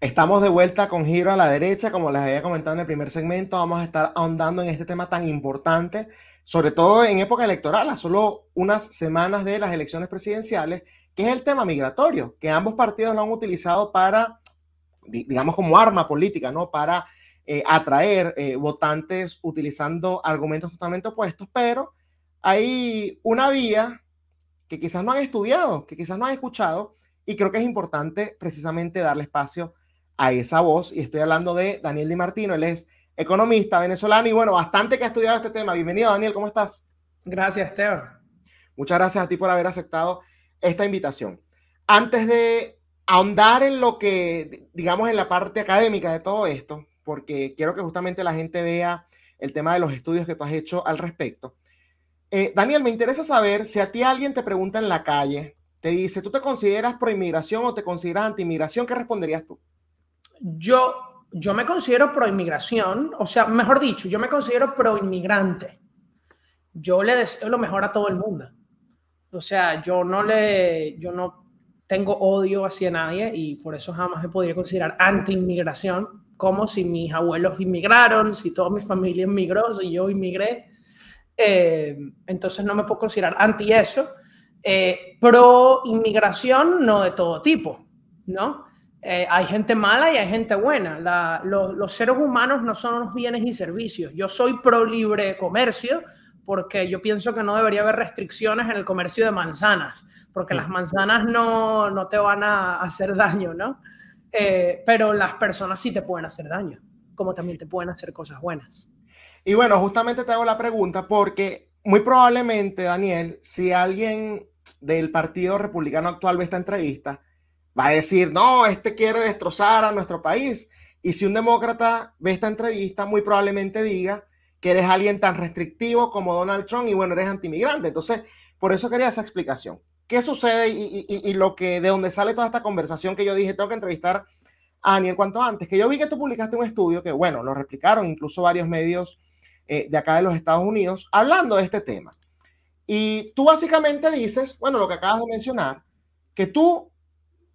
Estamos de vuelta con Giro a la Derecha. Como les había comentado en el primer segmento, vamos a estar ahondando en este tema tan importante, sobre todo en época electoral, a solo unas semanas de las elecciones presidenciales, que es el tema migratorio, que ambos partidos lo han utilizado para, digamos, como arma política, ¿no? Para atraer votantes utilizando argumentos totalmente opuestos, pero hay una vía que quizás no han estudiado, que quizás no han escuchado, y creo que es importante precisamente darle espacio a esa voz. Y estoy hablando de Daniel Di Martino. Él es economista venezolano y bueno, bastante que ha estudiado este tema. Bienvenido, Daniel, ¿cómo estás? Gracias, Teo. Muchas gracias a ti por haber aceptado esta invitación. Antes de ahondar en lo que, digamos, en la parte académica de todo esto, porque quiero que justamente la gente vea el tema de los estudios que tú has hecho al respecto. Daniel, me interesa saber si a ti alguien te pregunta en la calle, te dice, ¿tú te consideras pro inmigración o te consideras anti inmigración? ¿Qué responderías tú? Yo me considero pro inmigración, o sea, mejor dicho, yo me considero pro inmigrante. Yo le deseo lo mejor a todo el mundo. O sea, yo no tengo odio hacia nadie y por eso jamás me podría considerar anti-inmigración, como si mis abuelos inmigraron, si toda mi familia inmigró, si yo inmigré. Entonces no me puedo considerar anti eso. Pro inmigración, no de todo tipo, ¿no? Hay gente mala y hay gente buena. Los seres humanos no son unos bienes y servicios. Yo soy pro libre comercio porque yo pienso que no debería haber restricciones en el comercio de manzanas, porque las manzanas no te van a hacer daño, ¿no? Pero las personas sí te pueden hacer daño, como también te pueden hacer cosas buenas. Y bueno, justamente te hago la pregunta porque muy probablemente, Daniel, si alguien del Partido Republicano actual ve esta entrevista, va a decir, no, este quiere destrozar a nuestro país. Y si un demócrata ve esta entrevista, muy probablemente diga que eres alguien tan restrictivo como Donald Trump y bueno, eres antimigrante. Entonces, por eso quería esa explicación. ¿Qué sucede y lo que de donde sale toda esta conversación que yo dije, tengo que entrevistar a Daniel cuanto antes? Que yo vi que tú publicaste un estudio que, bueno, lo replicaron incluso varios medios de acá de los Estados Unidos hablando de este tema. Y tú básicamente dices, bueno, lo que acabas de mencionar, que tú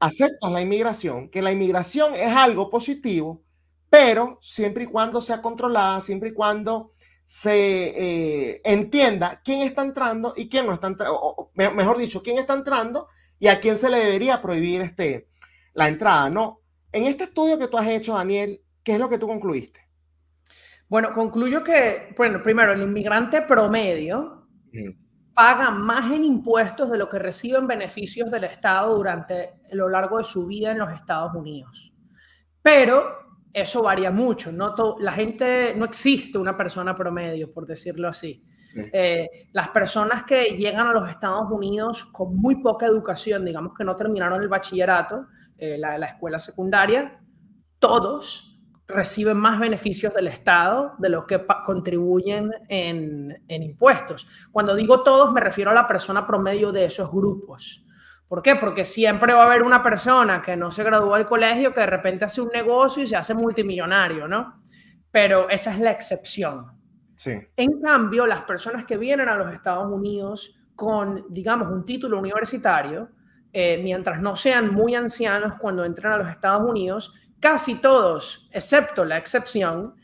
aceptas la inmigración, que la inmigración es algo positivo, pero siempre y cuando sea controlada, siempre y cuando se entienda quién está entrando y quién no está entrando, o mejor dicho, quién está entrando y a quién se le debería prohibir la entrada, ¿no? En este estudio que tú has hecho, Daniel, ¿qué es lo que tú concluiste? Bueno, concluyo que, bueno, primero, el inmigrante promedio paga más en impuestos de lo que recibe en beneficios del Estado durante lo largo de su vida en los Estados Unidos. Pero eso varía mucho. La gente, no existe una persona promedio, por decirlo así. Sí. Las personas que llegan a los Estados Unidos con muy poca educación, digamos que no terminaron el bachillerato, la escuela secundaria, todos reciben más beneficios del Estado de los que contribuyen en impuestos. Cuando digo todos, me refiero a la persona promedio de esos grupos. ¿Por qué? Porque siempre va a haber una persona que no se graduó del colegio que de repente hace un negocio y se hace multimillonario, ¿no? Pero esa es la excepción. Sí. En cambio, las personas que vienen a los Estados Unidos con, digamos, un título universitario, mientras no sean muy ancianos cuando entren a los Estados Unidos, casi todos, excepto la excepción,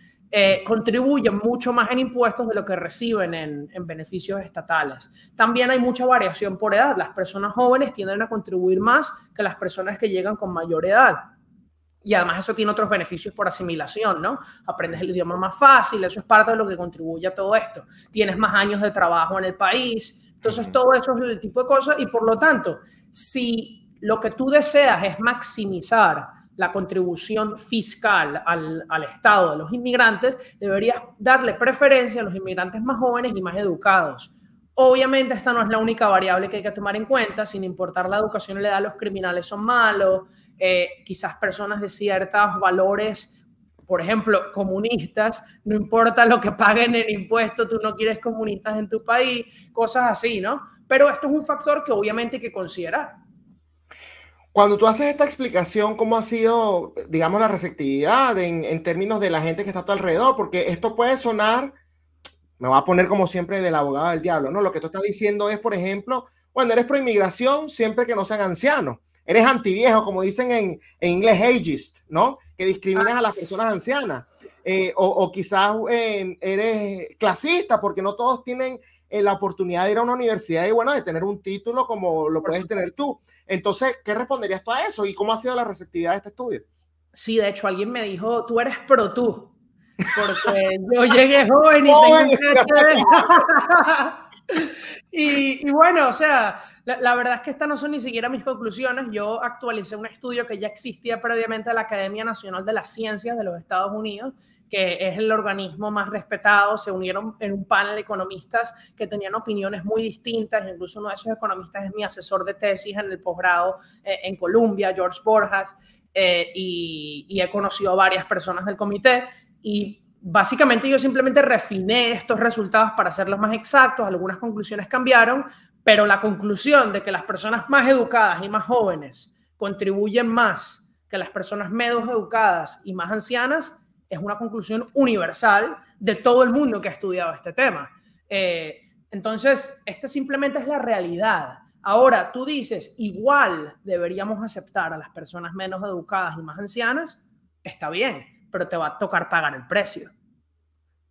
contribuyen mucho más en impuestos de lo que reciben en beneficios estatales. También hay mucha variación por edad. Las personas jóvenes tienden a contribuir más que las personas que llegan con mayor edad. Y además eso tiene otros beneficios por asimilación, ¿no? Aprendes el idioma más fácil, eso es parte de lo que contribuye a todo esto. Tienes más años de trabajo en el país. Entonces, todo eso es el tipo de cosas y por lo tanto, si lo que tú deseas es maximizar la contribución fiscal al Estado de los inmigrantes, deberías darle preferencia a los inmigrantes más jóvenes y más educados. Obviamente esta no es la única variable que hay que tomar en cuenta, sin importar la educación y la edad, los criminales son malos, quizás personas de ciertos valores, por ejemplo, comunistas, no importa lo que paguen en impuestos, tú no quieres comunistas en tu país, cosas así, ¿no? Pero esto es un factor que obviamente hay que considerar. Cuando tú haces esta explicación, ¿cómo ha sido, digamos, la receptividad en términos de la gente que está a tu alrededor? Porque esto puede sonar, me voy a poner como siempre del abogado del diablo, ¿no? Lo que tú estás diciendo es, por ejemplo, bueno, eres pro inmigración siempre que no sean ancianos, eres antiviejo, como dicen en inglés, ageist, ¿no? Que discriminas a las personas ancianas. O quizás eres clasista, porque no todos tienen la oportunidad de ir a una universidad y, bueno, de tener un título como lo puedes tener tú. Entonces, ¿qué responderías tú a eso? ¿Y cómo ha sido la receptividad de este estudio? Sí, de hecho, alguien me dijo, tú eres pro tú, porque yo llegué joven y tengo un PhD. y bueno, o sea, la verdad es que estas no son ni siquiera mis conclusiones. Yo actualicé un estudio que ya existía previamente de la Academia Nacional de las Ciencias de los Estados Unidos, que es el organismo más respetado. Se unieron en un panel de economistas que tenían opiniones muy distintas. Incluso uno de esos economistas es mi asesor de tesis en el posgrado en Columbia, George Borjas. Y he conocido a varias personas del comité y básicamente yo simplemente refiné estos resultados para hacerlos más exactos. Algunas conclusiones cambiaron, pero la conclusión de que las personas más educadas y más jóvenes contribuyen más que las personas menos educadas y más ancianas es una conclusión universal de todo el mundo que ha estudiado este tema. Entonces, esta simplemente es la realidad. Ahora, tú dices, igual deberíamos aceptar a las personas menos educadas y más ancianas, está bien, pero te va a tocar pagar el precio.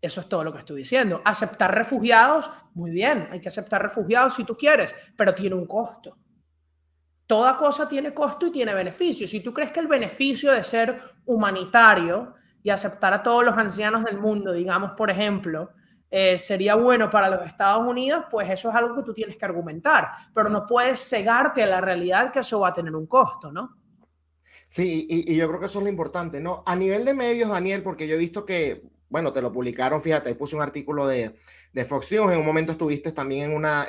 Eso es todo lo que estoy diciendo. Aceptar refugiados, muy bien, hay que aceptar refugiados si tú quieres, pero tiene un costo. Toda cosa tiene costo y tiene beneficio. Si tú crees que el beneficio de ser humanitario y aceptar a todos los ancianos del mundo, digamos, por ejemplo, sería bueno para los Estados Unidos, pues eso es algo que tú tienes que argumentar, pero no puedes cegarte a la realidad que eso va a tener un costo, ¿no? Sí, y yo creo que eso es lo importante, ¿no? A nivel de medios, Daniel, porque yo he visto que, bueno, te lo publicaron, fíjate, ahí puse un artículo de Fox News, en un momento estuviste también en una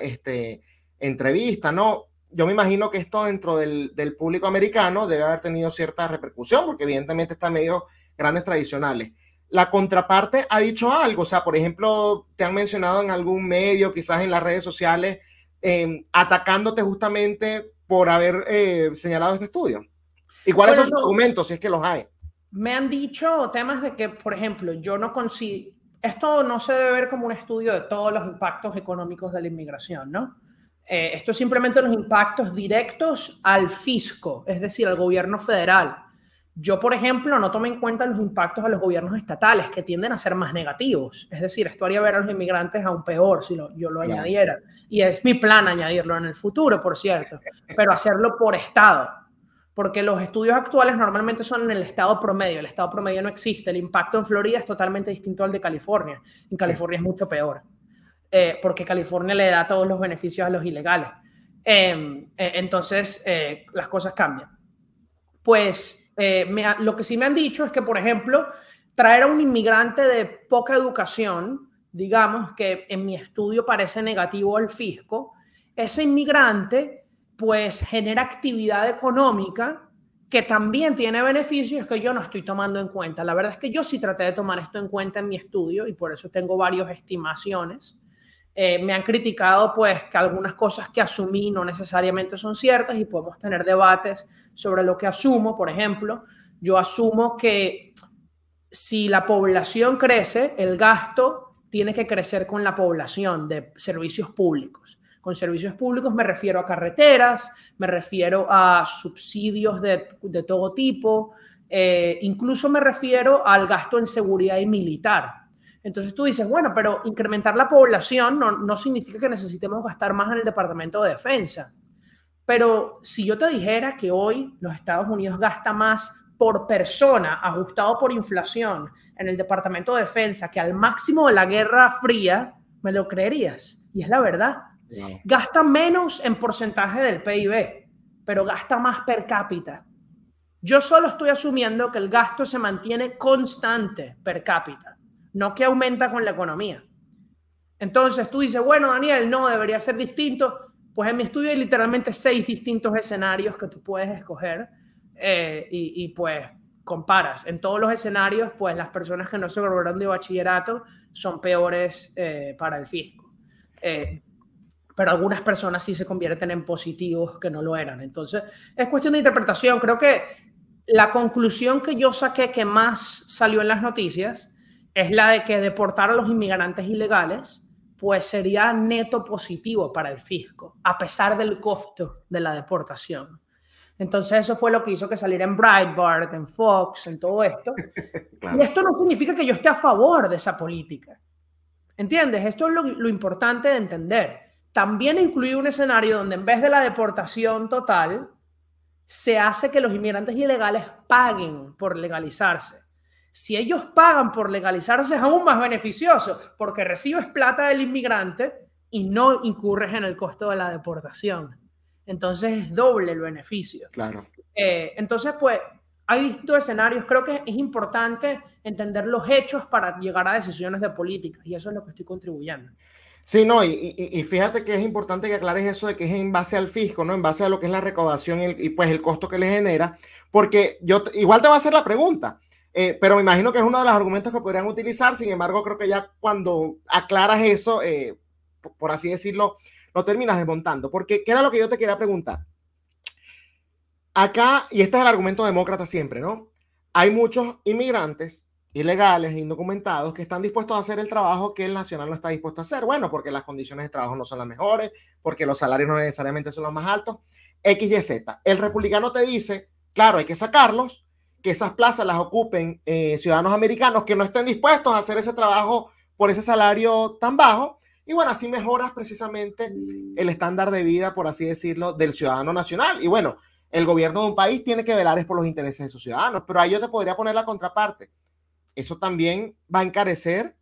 entrevista, ¿no? Yo me imagino que esto dentro del público americano debe haber tenido cierta repercusión, porque evidentemente están medios grandes tradicionales. La contraparte ha dicho algo, o sea, por ejemplo, te han mencionado en algún medio, quizás en las redes sociales, atacándote justamente por haber señalado este estudio. ¿Y cuáles son sus argumentos, si es que los hay? Me han dicho temas de que, por ejemplo, yo no consigo, esto no se debe ver como un estudio de todos los impactos económicos de la inmigración, ¿no? Esto es simplemente los impactos directos al fisco, es decir, al gobierno federal. Yo, por ejemplo, no tomo en cuenta los impactos a los gobiernos estatales, que tienden a ser más negativos. Es decir, esto haría ver a los inmigrantes aún peor si yo lo añadiera. Y es mi plan añadirlo en el futuro, por cierto, pero hacerlo por estado. Porque los estudios actuales normalmente son en el estado promedio. El estado promedio no existe. El impacto en Florida es totalmente distinto al de California. En California es mucho peor. Porque California le da todos los beneficios a los ilegales. Entonces, las cosas cambian. Pues lo que sí me han dicho es que, por ejemplo, traer a un inmigrante de poca educación, digamos que en mi estudio parece negativo al fisco, ese inmigrante pues genera actividad económica que también tiene beneficios que yo no estoy tomando en cuenta. La verdad es que yo sí traté de tomar esto en cuenta en mi estudio y por eso tengo varias estimaciones. Me han criticado pues que algunas cosas que asumí no necesariamente son ciertas y podemos tener debates sobre lo que asumo. Por ejemplo, yo asumo que si la población crece, el gasto tiene que crecer con la población de servicios públicos. Con servicios públicos me refiero a carreteras, me refiero a subsidios de todo tipo, incluso me refiero al gasto en seguridad y militar. Entonces tú dices, bueno, pero incrementar la población no significa que necesitemos gastar más en el Departamento de Defensa. Pero si yo te dijera que hoy los Estados Unidos gastan más por persona, ajustado por inflación, en el Departamento de Defensa que al máximo de la Guerra Fría, ¿me lo creerías? Y es la verdad. Wow. Gasta menos en porcentaje del PIB, pero gasta más per cápita. Yo solo estoy asumiendo que el gasto se mantiene constante per cápita, no que aumenta con la economía. Entonces tú dices, bueno, Daniel, no, debería ser distinto. Pues en mi estudio hay literalmente 6 distintos escenarios que tú puedes escoger y pues comparas. En todos los escenarios, pues las personas que no se graduaron de bachillerato son peores para el fisco. Pero algunas personas sí se convierten en positivos que no lo eran. Entonces, es cuestión de interpretación. Creo que la conclusión que yo saqué que más salió en las noticias es la de que deportar a los inmigrantes ilegales pues sería neto positivo para el fisco, a pesar del costo de la deportación. Entonces eso fue lo que hizo que saliera en Breitbart, en Fox, en todo esto. Claro. Y esto no significa que yo esté a favor de esa política. ¿Entiendes? Esto es lo importante de entender. También incluye un escenario donde en vez de la deportación total, se hace que los inmigrantes ilegales paguen por legalizarse. Si ellos pagan por legalizarse es aún más beneficioso porque recibes plata del inmigrante y no incurres en el costo de la deportación. Entonces es doble el beneficio. Claro. Entonces, pues, hay distintos escenarios. Creo que es importante entender los hechos para llegar a decisiones de política y eso es lo que estoy contribuyendo. Sí, no, y fíjate que es importante que aclares eso de que es en base al fisco, ¿no? En base a lo que es la recaudación y pues el costo que le genera, porque yo igual te voy a hacer la pregunta, pero me imagino que es uno de los argumentos que podrían utilizar. Sin embargo, creo que ya cuando aclaras eso, por así decirlo, lo terminas desmontando, porque ¿qué era lo que yo te quería preguntar? Acá, y este es el argumento demócrata siempre, ¿no? Hay muchos inmigrantes ilegales e indocumentados que están dispuestos a hacer el trabajo que el nacional no está dispuesto a hacer. Bueno, porque las condiciones de trabajo no son las mejores, porque los salarios no necesariamente son los más altos, X, Y, Z. El republicano te dice, claro, hay que sacarlos, que esas plazas las ocupen ciudadanos americanos que no estén dispuestos a hacer ese trabajo por ese salario tan bajo. Y bueno, así mejoras precisamente el estándar de vida, por así decirlo, del ciudadano nacional. Y bueno, el gobierno de un país tiene que velar por los intereses de sus ciudadanos, pero ahí yo te podría poner la contraparte. Eso también va a encarecer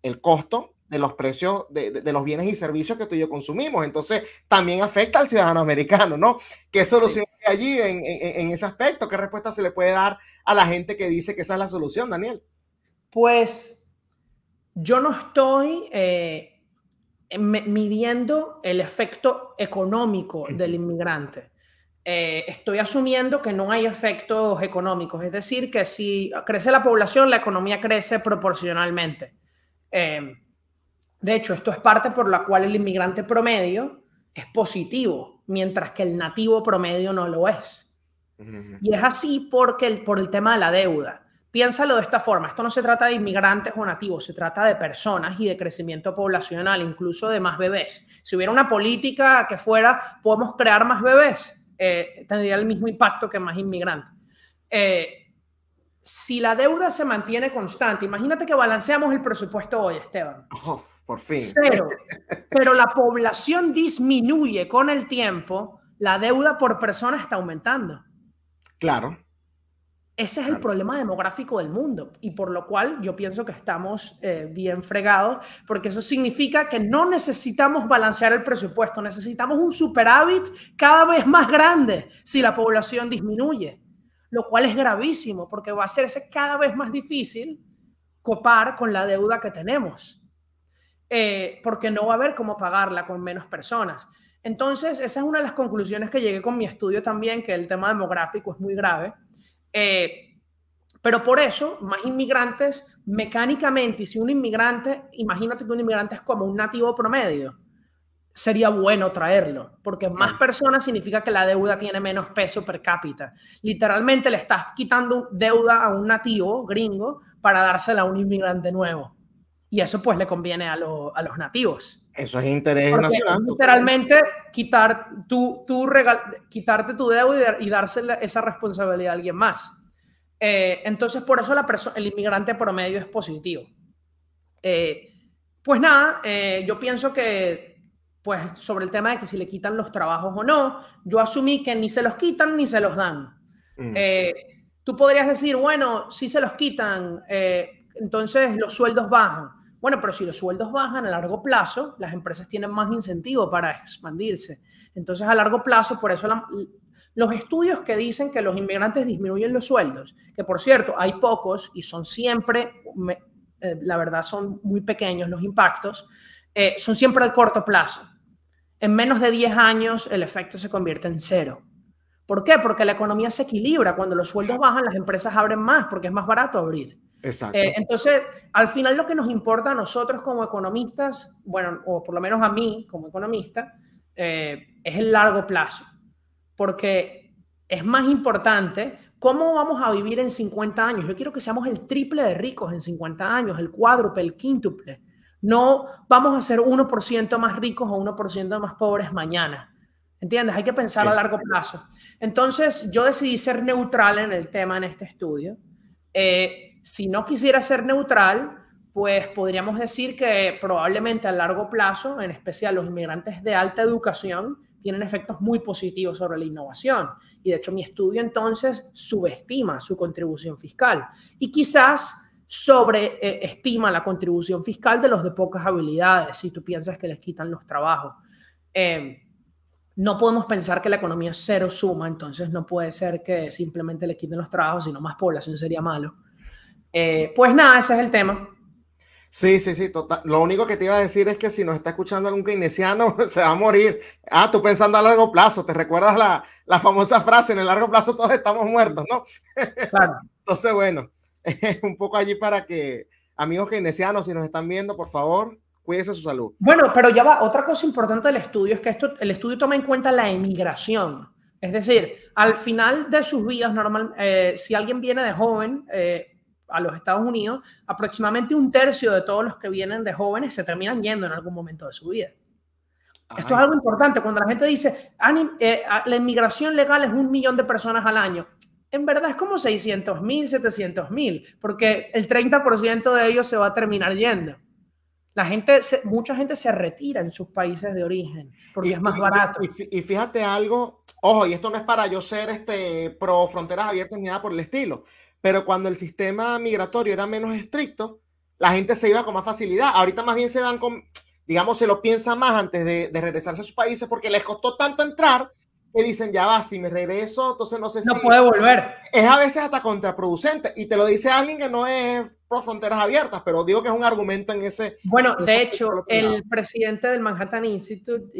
el costo de los precios de los bienes y servicios que tú y yo consumimos. Entonces, también afecta al ciudadano americano, ¿no? ¿Qué solución hay allí en ese aspecto? ¿Qué respuesta se le puede dar a la gente que dice que esa es la solución, Daniel? Pues yo no estoy midiendo el efecto económico del inmigrante. Estoy asumiendo que no hay efectos económicos, es decir, que si crece la población, la economía crece proporcionalmente. De hecho, esto es parte por la cual el inmigrante promedio es positivo, mientras que el nativo promedio no lo es. Y es así por el tema de la deuda. Piénsalo de esta forma, esto no se trata de inmigrantes o nativos, se trata de personas y de crecimiento poblacional, incluso de más bebés. Si hubiera una política que fuera, podemos crear más bebés, tendría el mismo impacto que más inmigrantes. Si la deuda se mantiene constante, imagínate que balanceamos el presupuesto hoy, Esteban. Oh, por fin. 0, pero la población disminuye con el tiempo, la deuda por persona está aumentando. Claro. Ese es el problema demográfico del mundo y por lo cual yo pienso que estamos bien fregados, porque eso significa que no necesitamos balancear el presupuesto, necesitamos un superávit cada vez más grande si la población disminuye, lo cual es gravísimo porque va a hacerse cada vez más difícil copar con la deuda que tenemos, porque no va a haber cómo pagarla con menos personas. Entonces, esa es una de las conclusiones que llegué con mi estudio también, que el tema demográfico es muy grave. Pero por eso, más inmigrantes mecánicamente, y si un inmigrante, imagínate que un inmigrante es como un nativo promedio, sería bueno traerlo, porque más personas significa que la deuda tiene menos peso per cápita. Literalmente le estás quitando deuda a un nativo gringo para dársela a un inmigrante nuevo. Y eso pues le conviene a los nativos. Eso es interés nacional. Literalmente quitarte tu deuda y dársela esa responsabilidad a alguien más. Entonces, por eso el inmigrante promedio es positivo. Pues nada, yo pienso que pues sobre el tema de que si le quitan los trabajos o no, yo asumí que ni se los quitan ni se los dan. Tú podrías decir, bueno, si se los quitan, entonces los sueldos bajan. Bueno, pero si los sueldos bajan a largo plazo, las empresas tienen más incentivo para expandirse. Entonces, a largo plazo, por eso los estudios que dicen que los inmigrantes disminuyen los sueldos, que por cierto, hay pocos y son siempre, la verdad, son muy pequeños los impactos, son siempre al corto plazo. En menos de 10 años, el efecto se convierte en 0. ¿Por qué? Porque la economía se equilibra. Cuando los sueldos bajan, las empresas abren más porque es más barato abrir. Exacto. Entonces, al final lo que nos importa a nosotros como economistas, bueno, o por lo menos a mí como economista, es el largo plazo. Porque es más importante cómo vamos a vivir en 50 años. Yo quiero que seamos el triple de ricos en 50 años, el cuádruple, el quíntuple. No vamos a ser 1% más ricos o 1% más pobres mañana. ¿entiendes? Hay que pensar a largo plazo. Entonces, yo decidí ser neutral en el tema en este estudio. Si no quisiera ser neutral, pues podríamos decir que probablemente a largo plazo, en especial los inmigrantes de alta educación, tienen efectos muy positivos sobre la innovación. Y de hecho mi estudio entonces subestima su contribución fiscal y quizás sobreestima la contribución fiscal de los de pocas habilidades, si tú piensas que les quitan los trabajos. No podemos pensar que la economía es cero suma, entonces no puede ser que simplemente le quiten los trabajos, sino más población sería malo. Pues nada, ese es el tema. Sí, total. Lo único que te iba a decir es que si nos está escuchando algún keynesiano, se va a morir. Ah, tú pensando a largo plazo, ¿te recuerdas la famosa frase, en el largo plazo todos estamos muertos, ¿no? Claro. Entonces, bueno, un poco allí para que, amigos keynesianos, si nos están viendo, por favor, cuídense su salud. Bueno, pero ya va, otra cosa importante del estudio es que el estudio toma en cuenta la emigración. Es decir, al final de sus vidas, si alguien viene de joven, a los Estados Unidos, aproximadamente 1/3 de todos los que vienen de jóvenes se terminan yendo en algún momento de su vida. Esto es algo importante. Cuando la gente dice la inmigración legal es 1 millón de personas al año, en verdad es como 600,000, 700,000, porque el 30% de ellos se va a terminar yendo. Mucha gente se retira en sus países de origen porque es más barato. Y fíjate algo, ojo, y esto no es para yo ser pro fronteras abiertas ni nada por el estilo, pero cuando el sistema migratorio era menos estricto, la gente se iba con más facilidad. Ahorita más bien se van con, digamos, se lo piensan más antes de regresarse a sus países porque les costó tanto entrar que dicen, ya va, si me regreso, entonces no sé si... No puede volver. Es a veces hasta contraproducente. Y te lo dice alguien que no es pro fronteras abiertas, pero digo que es un argumento en ese... Bueno, de hecho, el presidente del Manhattan Institute,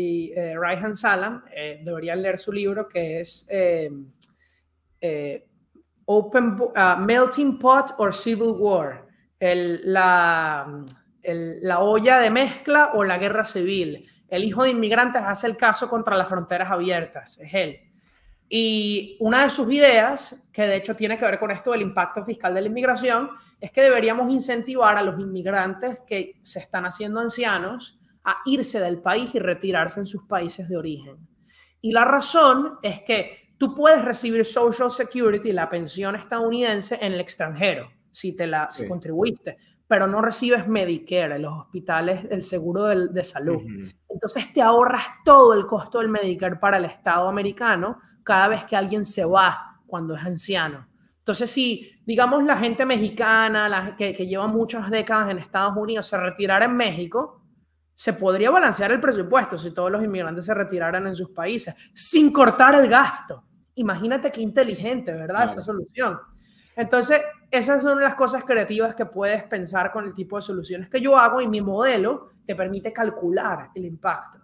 Reihan Salam, deberían leer su libro que es... Melting Pot or Civil War, la olla de mezcla o la guerra civil. El hijo de inmigrantes hace el caso contra las fronteras abiertas, es él. Y una de sus ideas, que de hecho tiene que ver con esto del impacto fiscal de la inmigración, es que deberíamos incentivar a los inmigrantes que se están haciendo ancianos a irse del país y retirarse en sus países de origen. Y la razón es que tú puedes recibir Social Security, la pensión estadounidense, en el extranjero, si contribuiste, pero no recibes Medicare en los hospitales, el seguro de salud. Entonces te ahorras todo el costo del Medicare para el Estado americano cada vez que alguien se va cuando es anciano. Entonces, si, digamos, la gente mexicana, que lleva muchas décadas en Estados Unidos, se retirara en México, se podría balancear el presupuesto si todos los inmigrantes se retiraran en sus países sin cortar el gasto. Imagínate qué inteligente, ¿verdad? Claro. Esa solución. Entonces, esas son las cosas creativas que puedes pensar con el tipo de soluciones que yo hago, y mi modelo te permite calcular el impacto.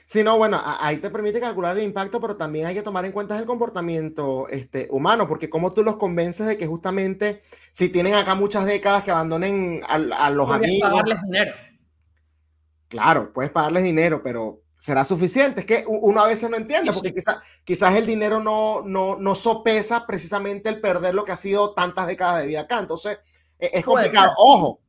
Sí, no, bueno, ahí te permite calcular el impacto, pero también hay que tomar en cuenta el comportamiento humano, porque cómo tú los convences de que justamente si tienen acá muchas décadas que abandonen a los amigos. Pagarles dinero. Claro, puedes pagarles dinero, pero ¿será suficiente? Es que uno a veces no entiende, porque quizás el dinero no sopesa precisamente el perder lo que ha sido tantas décadas de vida acá. Entonces, es complicado. Ojo,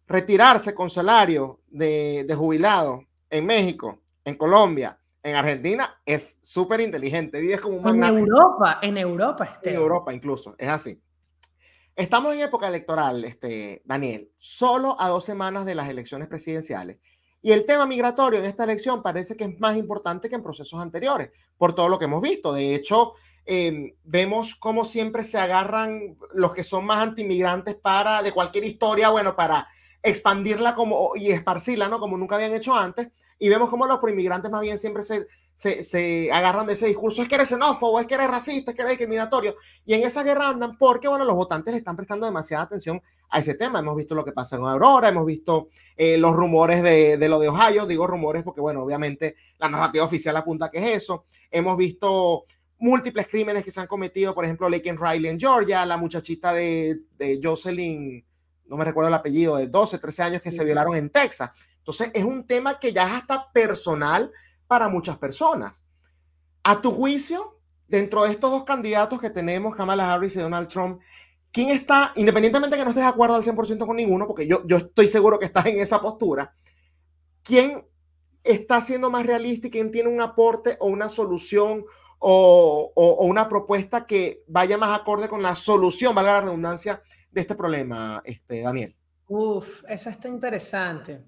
retirarse con salario de jubilado en México, en Colombia, en Argentina, es súper inteligente. Vives como un magnate. En Europa. En Europa incluso, es así. Estamos en época electoral, Daniel, solo a 2 semanas de las elecciones presidenciales. Y el tema migratorio en esta elección parece que es más importante que en procesos anteriores, por todo lo que hemos visto. De hecho, vemos cómo siempre se agarran los que son más antimigrantes de cualquier historia, bueno, para expandirla y esparcirla, ¿no? Como nunca habían hecho antes. Y vemos cómo los proinmigrantes más bien siempre se agarran de ese discurso. Es que eres xenófobo, es que eres racista, es que eres discriminatorio. Y en esa guerra andan porque, bueno, los votantes le están prestando demasiada atención a ese tema. Hemos visto lo que pasa en Aurora, hemos visto los rumores de lo de Ohio. Digo rumores porque, bueno, obviamente la narrativa oficial apunta que es eso. Hemos visto múltiples crímenes que se han cometido, por ejemplo, Laken Riley en Georgia, la muchachita de Jocelyn, no me recuerdo el apellido, de 12, 13 años que se violaron en Texas. Entonces, es un tema que ya es hasta personal para muchas personas. A tu juicio, dentro de estos 2 candidatos que tenemos, Kamala Harris y Donald Trump, ¿quién está, independientemente de que no estés de acuerdo al 100% con ninguno, porque yo estoy seguro que estás en esa postura, quién está siendo más realista y quién tiene un aporte o una solución o una propuesta que vaya más acorde con la solución, valga la redundancia, de este problema, Daniel? Uf, esa está interesante,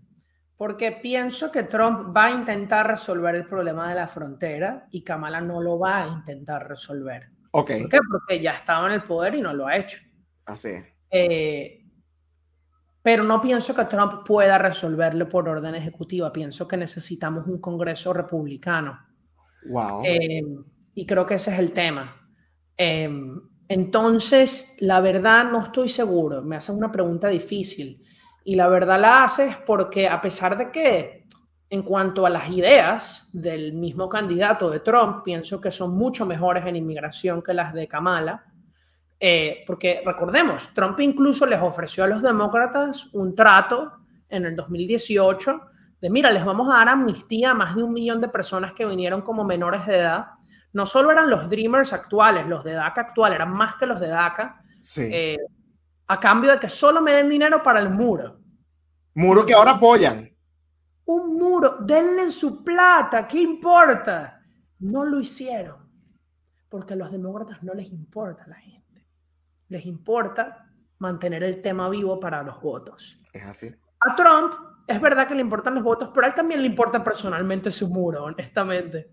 porque pienso que Trump va a intentar resolver el problema de la frontera y Kamala no lo va a intentar resolver. Okay. ¿Por qué? Porque ya estaba en el poder y no lo ha hecho. Así es. Pero no pienso que Trump pueda resolverlo por orden ejecutiva. Pienso que necesitamos un Congreso republicano. Wow. Y creo que ese es el tema. Entonces, la verdad no estoy seguro. Me hacen una pregunta difícil. Y la verdad la haces porque a pesar de que en cuanto a las ideas del mismo candidato de Trump, pienso que son mucho mejores en inmigración que las de Kamala. Porque recordemos, Trump incluso les ofreció a los demócratas un trato en el 2018 de, mira, les vamos a dar amnistía a más de 1 millón de personas que vinieron como menores de edad. No solo eran los Dreamers actuales, los de DACA actual, eran más que los de DACA, sí. A cambio de que solo me den dinero para el muro. Muro que ahora apoyan. Un muro, denle su plata, ¿qué importa? No lo hicieron, porque a los demócratas no les importa la gente. Les importa mantener el tema vivo para los votos. Es así. A Trump es verdad que le importan los votos, pero a él también le importa personalmente su muro, honestamente.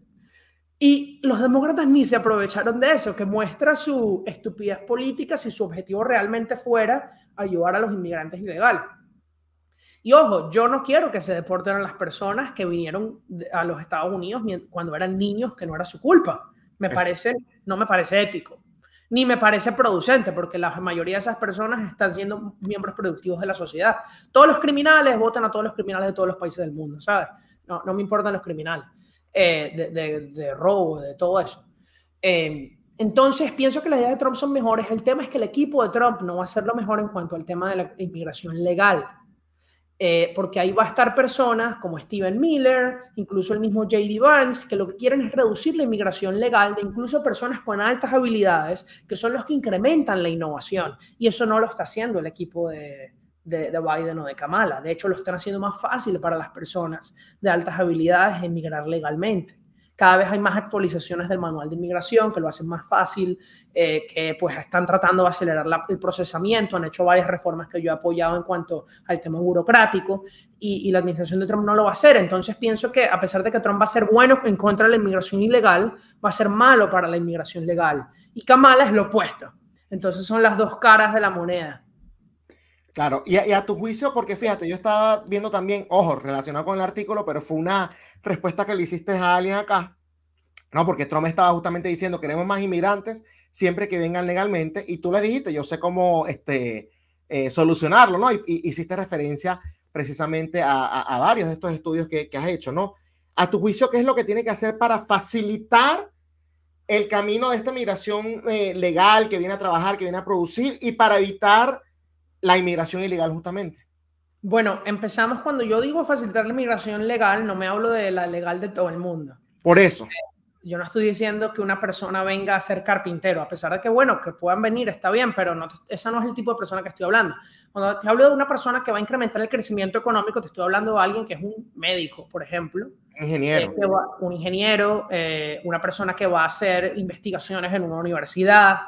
Y los demócratas ni se aprovecharon de eso, que muestra su estupidez política si su objetivo realmente fuera ayudar a los inmigrantes ilegales. Y ojo, yo no quiero que se deporten a las personas que vinieron a los Estados Unidos cuando eran niños, que no era su culpa. No me parece ético. Ni me parece producente, porque la mayoría de esas personas están siendo miembros productivos de la sociedad. Todos los criminales votan a todos los criminales de todos los países del mundo, ¿sabes? No me importan los criminales de robo, de todo eso. Entonces, pienso que las ideas de Trump son mejores. El tema es que el equipo de Trump no va a ser lo mejor en cuanto al tema de la inmigración legal. Porque ahí va a estar personas como Stephen Miller, incluso el mismo J.D. Vance, que lo que quieren es reducir la inmigración legal de incluso personas con altas habilidades, que son los que incrementan la innovación. Y eso no lo está haciendo el equipo de Biden o de Kamala. De hecho, lo están haciendo más fácil para las personas de altas habilidades emigrar legalmente. Cada vez hay más actualizaciones del manual de inmigración que lo hacen más fácil, que pues están tratando de acelerar el procesamiento, han hecho varias reformas que yo he apoyado en cuanto al tema burocrático y la administración de Trump no lo va a hacer. Entonces pienso que a pesar de que Trump va a ser bueno en contra de la inmigración ilegal, va a ser malo para la inmigración legal. Y Kamala es lo opuesto. Entonces son las dos caras de la moneda. Claro, y a tu juicio, porque fíjate, yo estaba viendo también, ojo, relacionado con el artículo, pero fue una respuesta que le hiciste a alguien acá, ¿no? Porque Trump estaba justamente diciendo, queremos más inmigrantes siempre que vengan legalmente, y tú le dijiste, yo sé cómo solucionarlo, ¿no? Y hiciste referencia precisamente a varios de estos estudios que has hecho, ¿no? A tu juicio, ¿qué es lo que tiene que hacer para facilitar el camino de esta migración legal que viene a trabajar, que viene a producir, y para evitar la inmigración ilegal justamente? Bueno, empezamos cuando yo digo facilitar la inmigración legal, no me hablo de la legal de todo el mundo. Por eso. Yo no estoy diciendo que una persona venga a ser carpintero, a pesar de que, bueno, que puedan venir, está bien, pero no, esa no es el tipo de persona que estoy hablando. Cuando te hablo de una persona que va a incrementar el crecimiento económico, te estoy hablando de alguien que es un médico, por ejemplo. Ingeniero. Un ingeniero, una persona que va a hacer investigaciones en una universidad.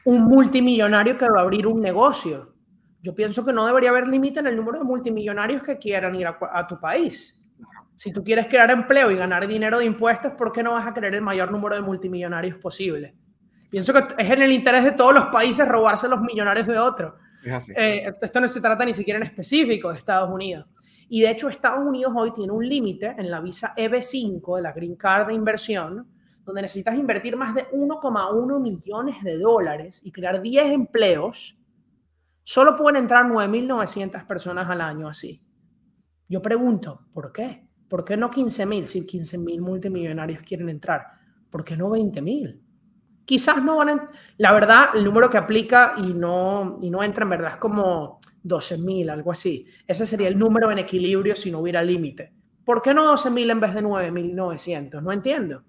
Un multimillonario que va a abrir un negocio. Yo pienso que no debería haber límite en el número de multimillonarios que quieran ir a tu país. Si tú quieres crear empleo y ganar dinero de impuestos, ¿por qué no vas a querer el mayor número de multimillonarios posible? Pienso que es en el interés de todos los países robarse los millonarios de otros. Esto no se trata ni siquiera en específico de Estados Unidos. Y de hecho, Estados Unidos hoy tiene un límite en la visa EB5 de la Green Card de inversión, donde necesitas invertir más de 1,1 millones de dólares y crear 10 empleos. Solo pueden entrar 9.900 personas al año así. Yo pregunto, ¿por qué? ¿Por qué no 15.000? Si 15.000 multimillonarios quieren entrar, ¿por qué no 20.000? Quizás no van a... La verdad, el número que aplica y no entra en verdad es como 12.000, algo así. Ese sería el número en equilibrio si no hubiera límite. ¿Por qué no 12.000 en vez de 9.900? No entiendo.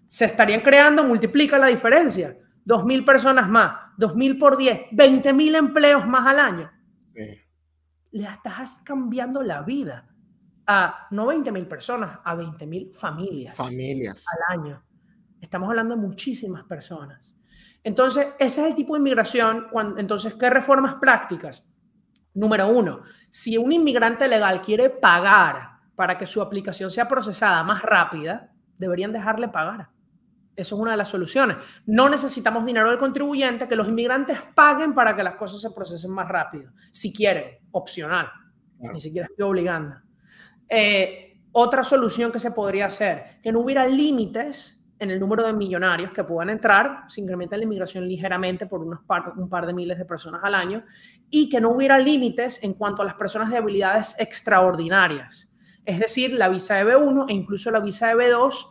Se estarían creando, multiplica la diferencia. 2.000 personas más, 2.000 por 10, 20.000 empleos más al año. Sí. Le estás cambiando la vida. a no 20.000 personas, a 20.000 familias al año. Estamos hablando de muchísimas personas. Entonces, ese es el tipo de inmigración. Entonces, ¿qué reformas prácticas? Número uno, si un inmigrante legal quiere pagar para que su aplicación sea procesada más rápida, deberían dejarle pagar. Eso es una de las soluciones. No necesitamos dinero del contribuyente, que los inmigrantes paguen para que las cosas se procesen más rápido. Si quieren, opcional. Claro. Ni siquiera estoy obligando. Otra solución que se podría hacer, que no hubiera límites en el número de millonarios que puedan entrar, se incrementa la inmigración ligeramente por un par de miles de personas al año, y que no hubiera límites en cuanto a las personas de habilidades extraordinarias. Es decir, la visa de B1 e incluso la visa de B2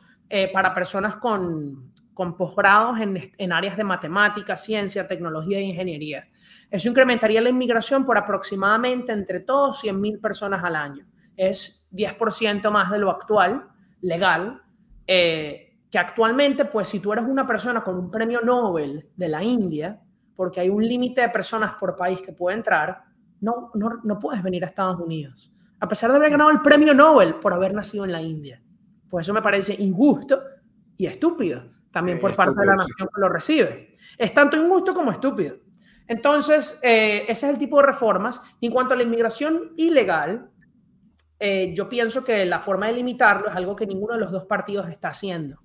para personas con posgrados en áreas de matemática, ciencia, tecnología e ingeniería. Eso incrementaría la inmigración por aproximadamente entre todos 100.000 personas al año. Es 10% más de lo actual, legal, que actualmente, pues si tú eres una persona con un premio Nobel de la India, porque hay un límite de personas por país que puede entrar, no puedes venir a Estados Unidos, a pesar de haber ganado el premio Nobel por haber nacido en la India. Pues eso me parece injusto y estúpido, también por parte de la nación que lo recibe. Es tanto injusto como estúpido. Entonces, ese es el tipo de reformas. En cuanto a la inmigración ilegal, yo pienso que la forma de limitarlo es algo que ninguno de los dos partidos está haciendo.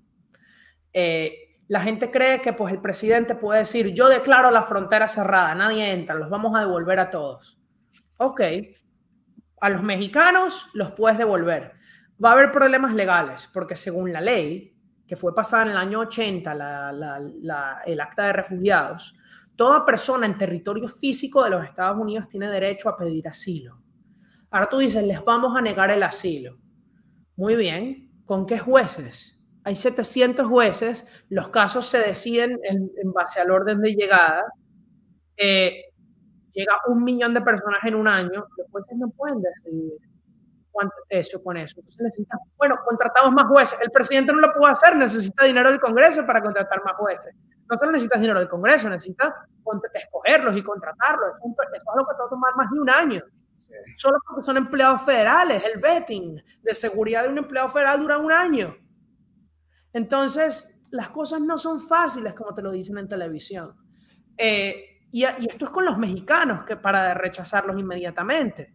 La gente cree que pues, el presidente puede decir, yo declaro la frontera cerrada, nadie entra, los vamos a devolver a todos. Ok, a los mexicanos los puedes devolver. Va a haber problemas legales, porque según la ley, que fue pasada en el año 80, el Acta de Refugiados, toda persona en territorio físico de los Estados Unidos tiene derecho a pedir asilo. Ahora tú dices, les vamos a negar el asilo. Muy bien, ¿con qué jueces? Hay 700 jueces, los casos se deciden en base al orden de llegada. Llega 1 millón de personas en un año, los jueces no pueden decidir eso con eso. Entonces necesitan, bueno, contratamos más jueces. El presidente no lo puede hacer, necesita dinero del Congreso para contratar más jueces. No solo necesitas dinero del Congreso, necesitas escogerlos y contratarlos. Eso es algo que te va a tomar más de un año. Solo porque son empleados federales, el vetting de seguridad de un empleado federal dura 1 año. Entonces, las cosas no son fáciles como te lo dicen en televisión. Y esto es con los mexicanos, que para rechazarlos inmediatamente.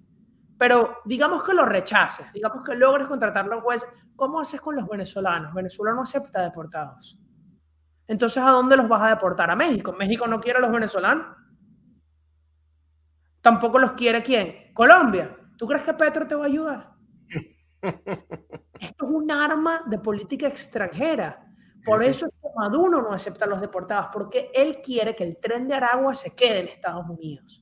Pero digamos que lo rechaces, digamos que logres contratar a los jueces. ¿Cómo haces con los venezolanos? Venezuela no acepta deportados. Entonces, ¿a dónde los vas a deportar? ¿A México? ¿México no quiere a los venezolanos? ¿Tampoco los quiere quién? ¿Colombia? ¿Tú crees que Petro te va a ayudar? Esto es un arma de política extranjera. Por eso es que Maduro no acepta a los deportados, porque él quiere que el tren de Aragua se quede en Estados Unidos.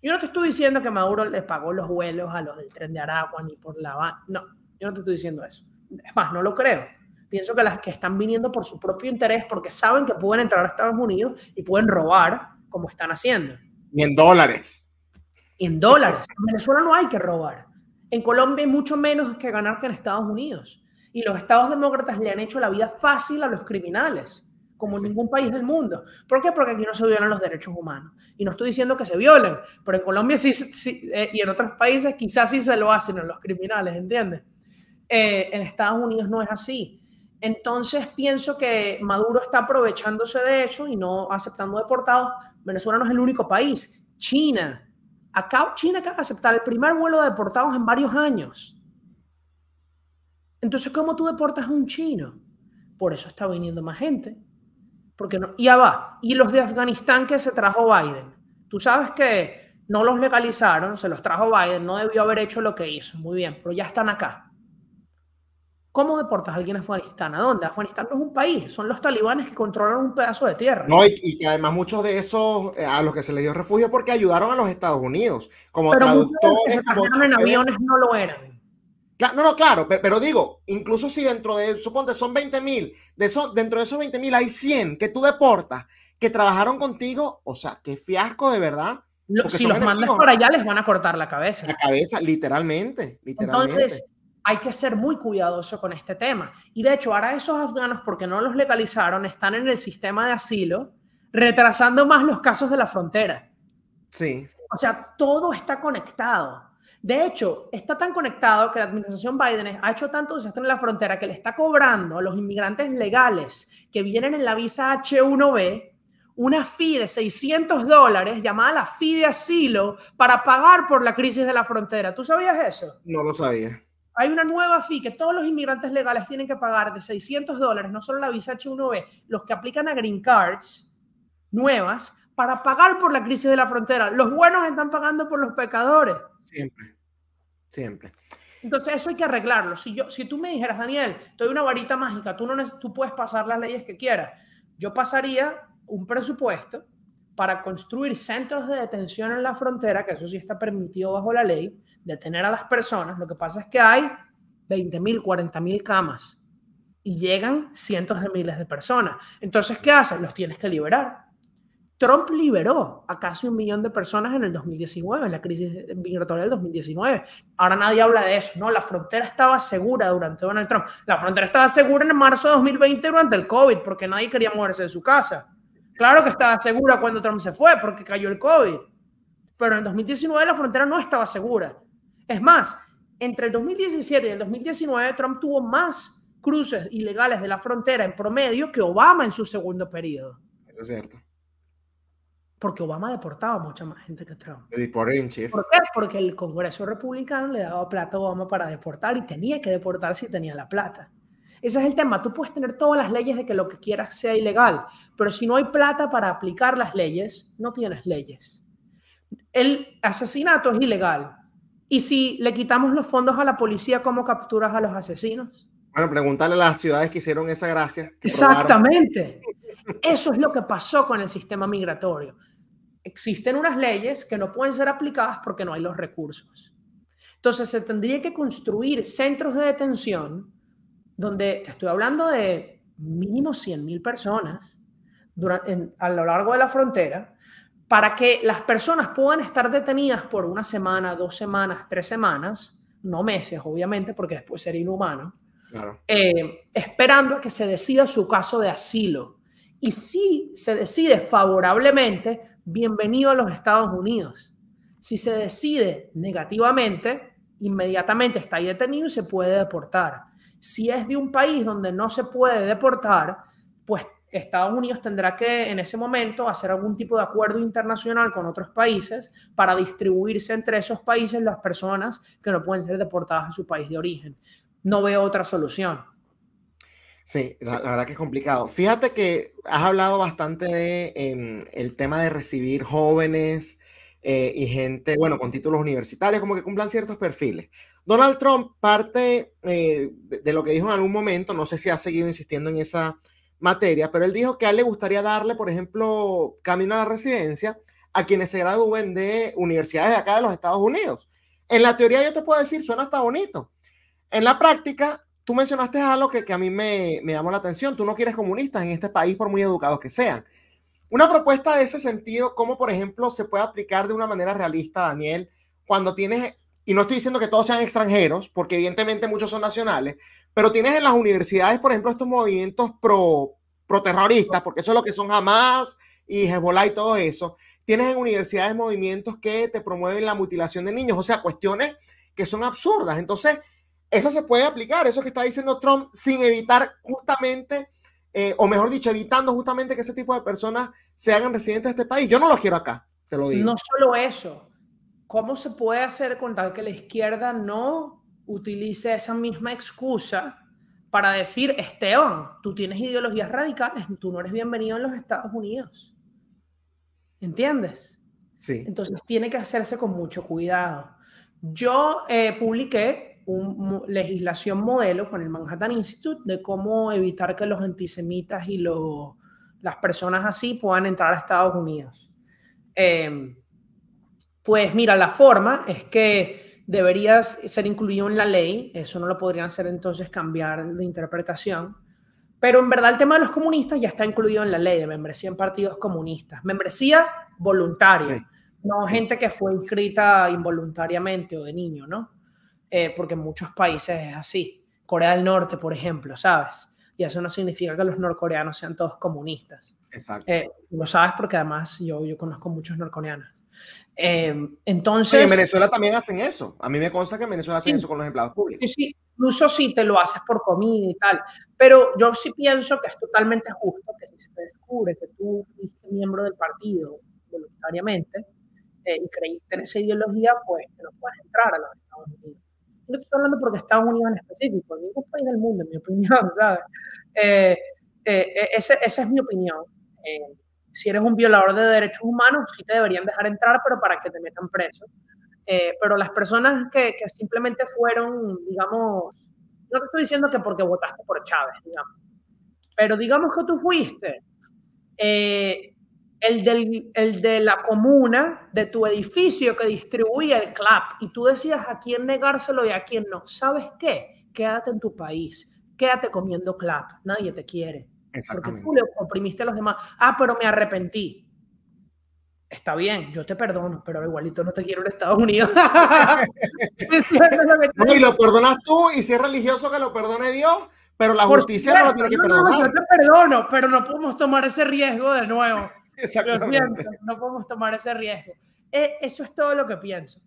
Yo no te estoy diciendo que Maduro le pagó los vuelos a los del tren de Aragua ni por la... No, yo no te estoy diciendo eso. Es más, no lo creo. Pienso que las que están viniendo por su propio interés, porque saben que pueden entrar a Estados Unidos y pueden robar, como están haciendo. Y en dólares. En dólares. En Venezuela no hay que robar. En Colombia hay mucho menos que ganar que en Estados Unidos. Y los estados demócratas le han hecho la vida fácil a los criminales, como en ningún país del mundo. ¿Por qué? Porque aquí no se violan los derechos humanos. Y no estoy diciendo que se violen, pero en Colombia sí, y en otros países quizás sí se lo hacen a los criminales, ¿entiendes? En Estados Unidos no es así. Entonces pienso que Maduro está aprovechándose de eso y no aceptando deportados. Venezuela no es el único país. China acaba de aceptar el primer vuelo de deportados en varios años. Entonces, ¿cómo tú deportas a un chino? Por eso está viniendo más gente. Porque no, ya va. Y los de Afganistán que se trajo Biden. Tú sabes que no los legalizaron, se los trajo Biden, no debió haber hecho lo que hizo. Muy bien, pero ya están acá. ¿Cómo deportas a alguien a Afganistán? ¿A dónde? Afganistán no es un país, son los talibanes que controlan un pedazo de tierra. No, y que además muchos de esos a los que se les dio refugio porque ayudaron a los Estados Unidos. Como pero traductores. Que se trajeron en aviones no lo eran. Claro, pero digo, incluso si dentro de, suponte, son 20.000, dentro de esos 20.000 hay 100 que tú deportas, que trabajaron contigo, o sea, qué fiasco de verdad. Si los mandas para allá, les van a cortar la cabeza. La cabeza, literalmente. Entonces, hay que ser muy cuidadoso con este tema. Y de hecho, ahora esos afganos, porque no los legalizaron, están en el sistema de asilo, retrasando más los casos de la frontera. Sí. O sea, todo está conectado. De hecho, está tan conectado que la administración Biden ha hecho tanto desastre en la frontera que le está cobrando a los inmigrantes legales que vienen en la visa H-1B una fee de $600 llamada la fee de asilo para pagar por la crisis de la frontera. ¿Tú sabías eso? No lo sabía. Hay una nueva fee que todos los inmigrantes legales tienen que pagar de $600, no solo la visa H-1B, los que aplican a green cards nuevas para pagar por la crisis de la frontera. Los buenos están pagando por los pecadores. Siempre, siempre. Entonces eso hay que arreglarlo. Si tú me dijeras, Daniel, te doy una varita mágica, tú puedes pasar las leyes que quieras. Yo pasaría un presupuesto para construir centros de detención en la frontera, que eso sí está permitido bajo la ley, detener a las personas. Lo que pasa es que hay 20,000, 40,000 camas y llegan cientos de miles de personas. Entonces, ¿qué hacen? Los tienes que liberar. Trump liberó a casi 1 millón de personas en el 2019, en la crisis migratoria del 2019. Ahora nadie habla de eso. No, la frontera estaba segura durante Donald Trump. La frontera estaba segura en marzo de 2020 durante el COVID, porque nadie quería moverse de su casa. Claro que estaba segura cuando Trump se fue, porque cayó el COVID. Pero en el 2019 la frontera no estaba segura. Es más, entre el 2017 y el 2019, Trump tuvo más cruces ilegales de la frontera en promedio que Obama en su segundo periodo. Es cierto. Porque Obama deportaba mucha más gente que Trump. ¿Por qué? Porque el Congreso republicano le daba plata a Obama para deportar y tenía que deportar si tenía la plata. Ese es el tema. Tú puedes tener todas las leyes de que lo que quieras sea ilegal, pero si no hay plata para aplicar las leyes, no tienes leyes. El asesinato es ilegal. ¿Y si le quitamos los fondos a la policía, cómo capturas a los asesinos? Bueno, preguntarle a las ciudades que hicieron esa gracia. Exactamente. Eso es lo que pasó con el sistema migratorio. Existen unas leyes que no pueden ser aplicadas porque no hay los recursos. Entonces se tendría que construir centros de detención donde te estoy hablando de mínimo 100,000 personas a lo largo de la frontera para que las personas puedan estar detenidas por 1 semana, 2 semanas, 3 semanas, no meses, obviamente, porque después sería inhumano, claro. Esperando a que se decida su caso de asilo. Y si se decide favorablemente, bienvenido a los Estados Unidos. Si se decide negativamente, inmediatamente está ahí detenido y se puede deportar. Si es de un país donde no se puede deportar, pues Estados Unidos tendrá que en ese momento hacer algún tipo de acuerdo internacional con otros países para distribuirse entre esos países las personas que no pueden ser deportadas a su país de origen. No veo otra solución. Sí, la verdad que es complicado. Fíjate que has hablado bastante de el tema de recibir jóvenes y gente, bueno, con títulos universitarios, como que cumplan ciertos perfiles. Donald Trump, parte de lo que dijo en algún momento, no sé si ha seguido insistiendo en esa materia, pero él dijo que a él le gustaría darle, por ejemplo, camino a la residencia a quienes se gradúen de universidades de acá de los Estados Unidos. En la teoría yo te puedo decir, suena hasta bonito. En la práctica, tú mencionaste algo que a mí me llamó la atención. Tú no quieres comunistas en este país por muy educados que sean. Una propuesta de ese sentido, ¿cómo por ejemplo se puede aplicar de una manera realista, Daniel, cuando tienes, y no estoy diciendo que todos sean extranjeros, porque evidentemente muchos son nacionales, pero tienes en las universidades, por ejemplo, estos movimientos pro terroristas, porque eso es lo que son Hamas y Hezbollah y todo eso. Tienes en universidades movimientos que te promueven la mutilación de niños, o sea, cuestiones que son absurdas. Entonces, eso se puede aplicar, eso que está diciendo Trump, sin evitar justamente, o mejor dicho, evitando justamente que ese tipo de personas se hagan residentes de este país. Yo no los quiero acá, te lo digo. No solo eso, ¿cómo se puede hacer con tal que la izquierda no utilice esa misma excusa para decir, Esteban, tú tienes ideologías radicales, tú no eres bienvenido en los Estados Unidos? ¿Entiendes? Sí. Entonces tiene que hacerse con mucho cuidado. Yo publiqué una legislación modelo con el Manhattan Institute de cómo evitar que los antisemitas y las personas así puedan entrar a Estados Unidos. Pues mira, la forma es que debería ser incluido en la ley, eso no lo podrían hacer entonces cambiar de interpretación, pero en verdad el tema de los comunistas ya está incluido en la ley de membresía en partidos comunistas, membresía voluntaria, sí, no sí, gente que fue inscrita involuntariamente o de niño, ¿no? Porque en muchos países es así, Corea del Norte, por ejemplo, ¿sabes? Y eso no significa que los norcoreanos sean todos comunistas. Exacto. Lo sabes porque además yo conozco muchos norcoreanos. Entonces... en Venezuela también hacen eso. A mí me consta que en Venezuela hacen eso con los empleados públicos. Sí, incluso si te lo haces por comida y tal. Pero yo sí pienso que es totalmente justo que si se te descubre que tú fuiste miembro del partido voluntariamente y creíste en esa ideología, pues que no puedes entrar a los Estados Unidos. No estoy hablando porque Estados Unidos en específico, en ningún país del mundo, en mi opinión, ¿sabes? Esa es mi opinión. Si eres un violador de derechos humanos, sí te deberían dejar entrar, pero para que te metan preso. Pero las personas que simplemente fueron, digamos, no te estoy diciendo que porque votaste por Chávez, digamos, pero digamos que tú fuiste el de la comuna, de tu edificio que distribuía el CLAP, y tú decías a quién negárselo y a quién no. ¿Sabes qué? Quédate en tu país, quédate comiendo CLAP, nadie te quiere. Porque tú le oprimiste a los demás. Ah, pero me arrepentí. Está bien, yo te perdono, pero igualito no te quiero en Estados Unidos. No, y lo perdonas tú, y si es religioso que lo perdone Dios, pero la justicia no lo tiene que perdonar. No, yo te perdono, pero no podemos tomar ese riesgo de nuevo. Exactamente. No podemos tomar ese riesgo. Eso es todo lo que pienso.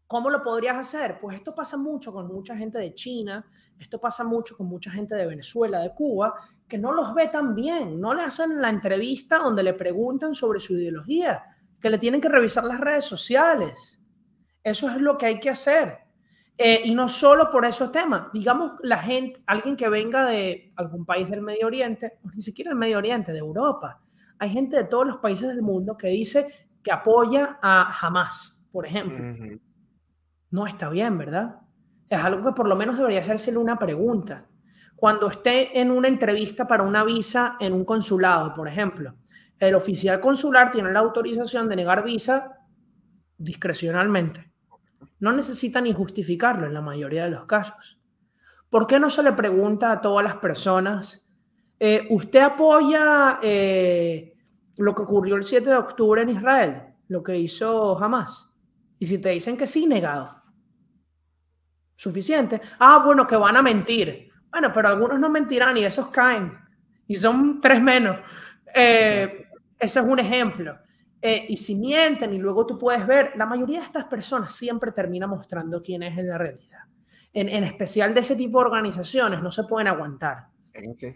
¿Cómo lo podrías hacer? Pues esto pasa mucho con mucha gente de China, esto pasa mucho con mucha gente de Venezuela, de Cuba, que no los ve tan bien, no le hacen la entrevista donde le preguntan sobre su ideología, que le tienen que revisar las redes sociales. Eso es lo que hay que hacer. Y no solo por esos temas, digamos, la gente, alguien que venga de algún país del Medio Oriente, o ni siquiera el Medio Oriente, de Europa. Hay gente de todos los países del mundo que dice que apoya a Hamas, por ejemplo. No está bien, ¿verdad? Es algo que por lo menos debería hacérsele una pregunta. Cuando esté en una entrevista para una visa en un consulado, por ejemplo, el oficial consular tiene la autorización de negar visa discrecionalmente. No necesita ni justificarlo en la mayoría de los casos. ¿Por qué no se le pregunta a todas las personas, ¿usted apoya lo que ocurrió el 7 de octubre en Israel? Lo que hizo Hamas. Y si te dicen que sí, negado. Suficiente. Ah, bueno, que van a mentir. Bueno, pero algunos no mentirán y esos caen. Y son 3 menos. Ese es un ejemplo. Y si mienten y luego tú puedes ver, la mayoría de estas personas siempre termina mostrando quién es en la realidad. En especial de ese tipo de organizaciones, no se pueden aguantar. Sí.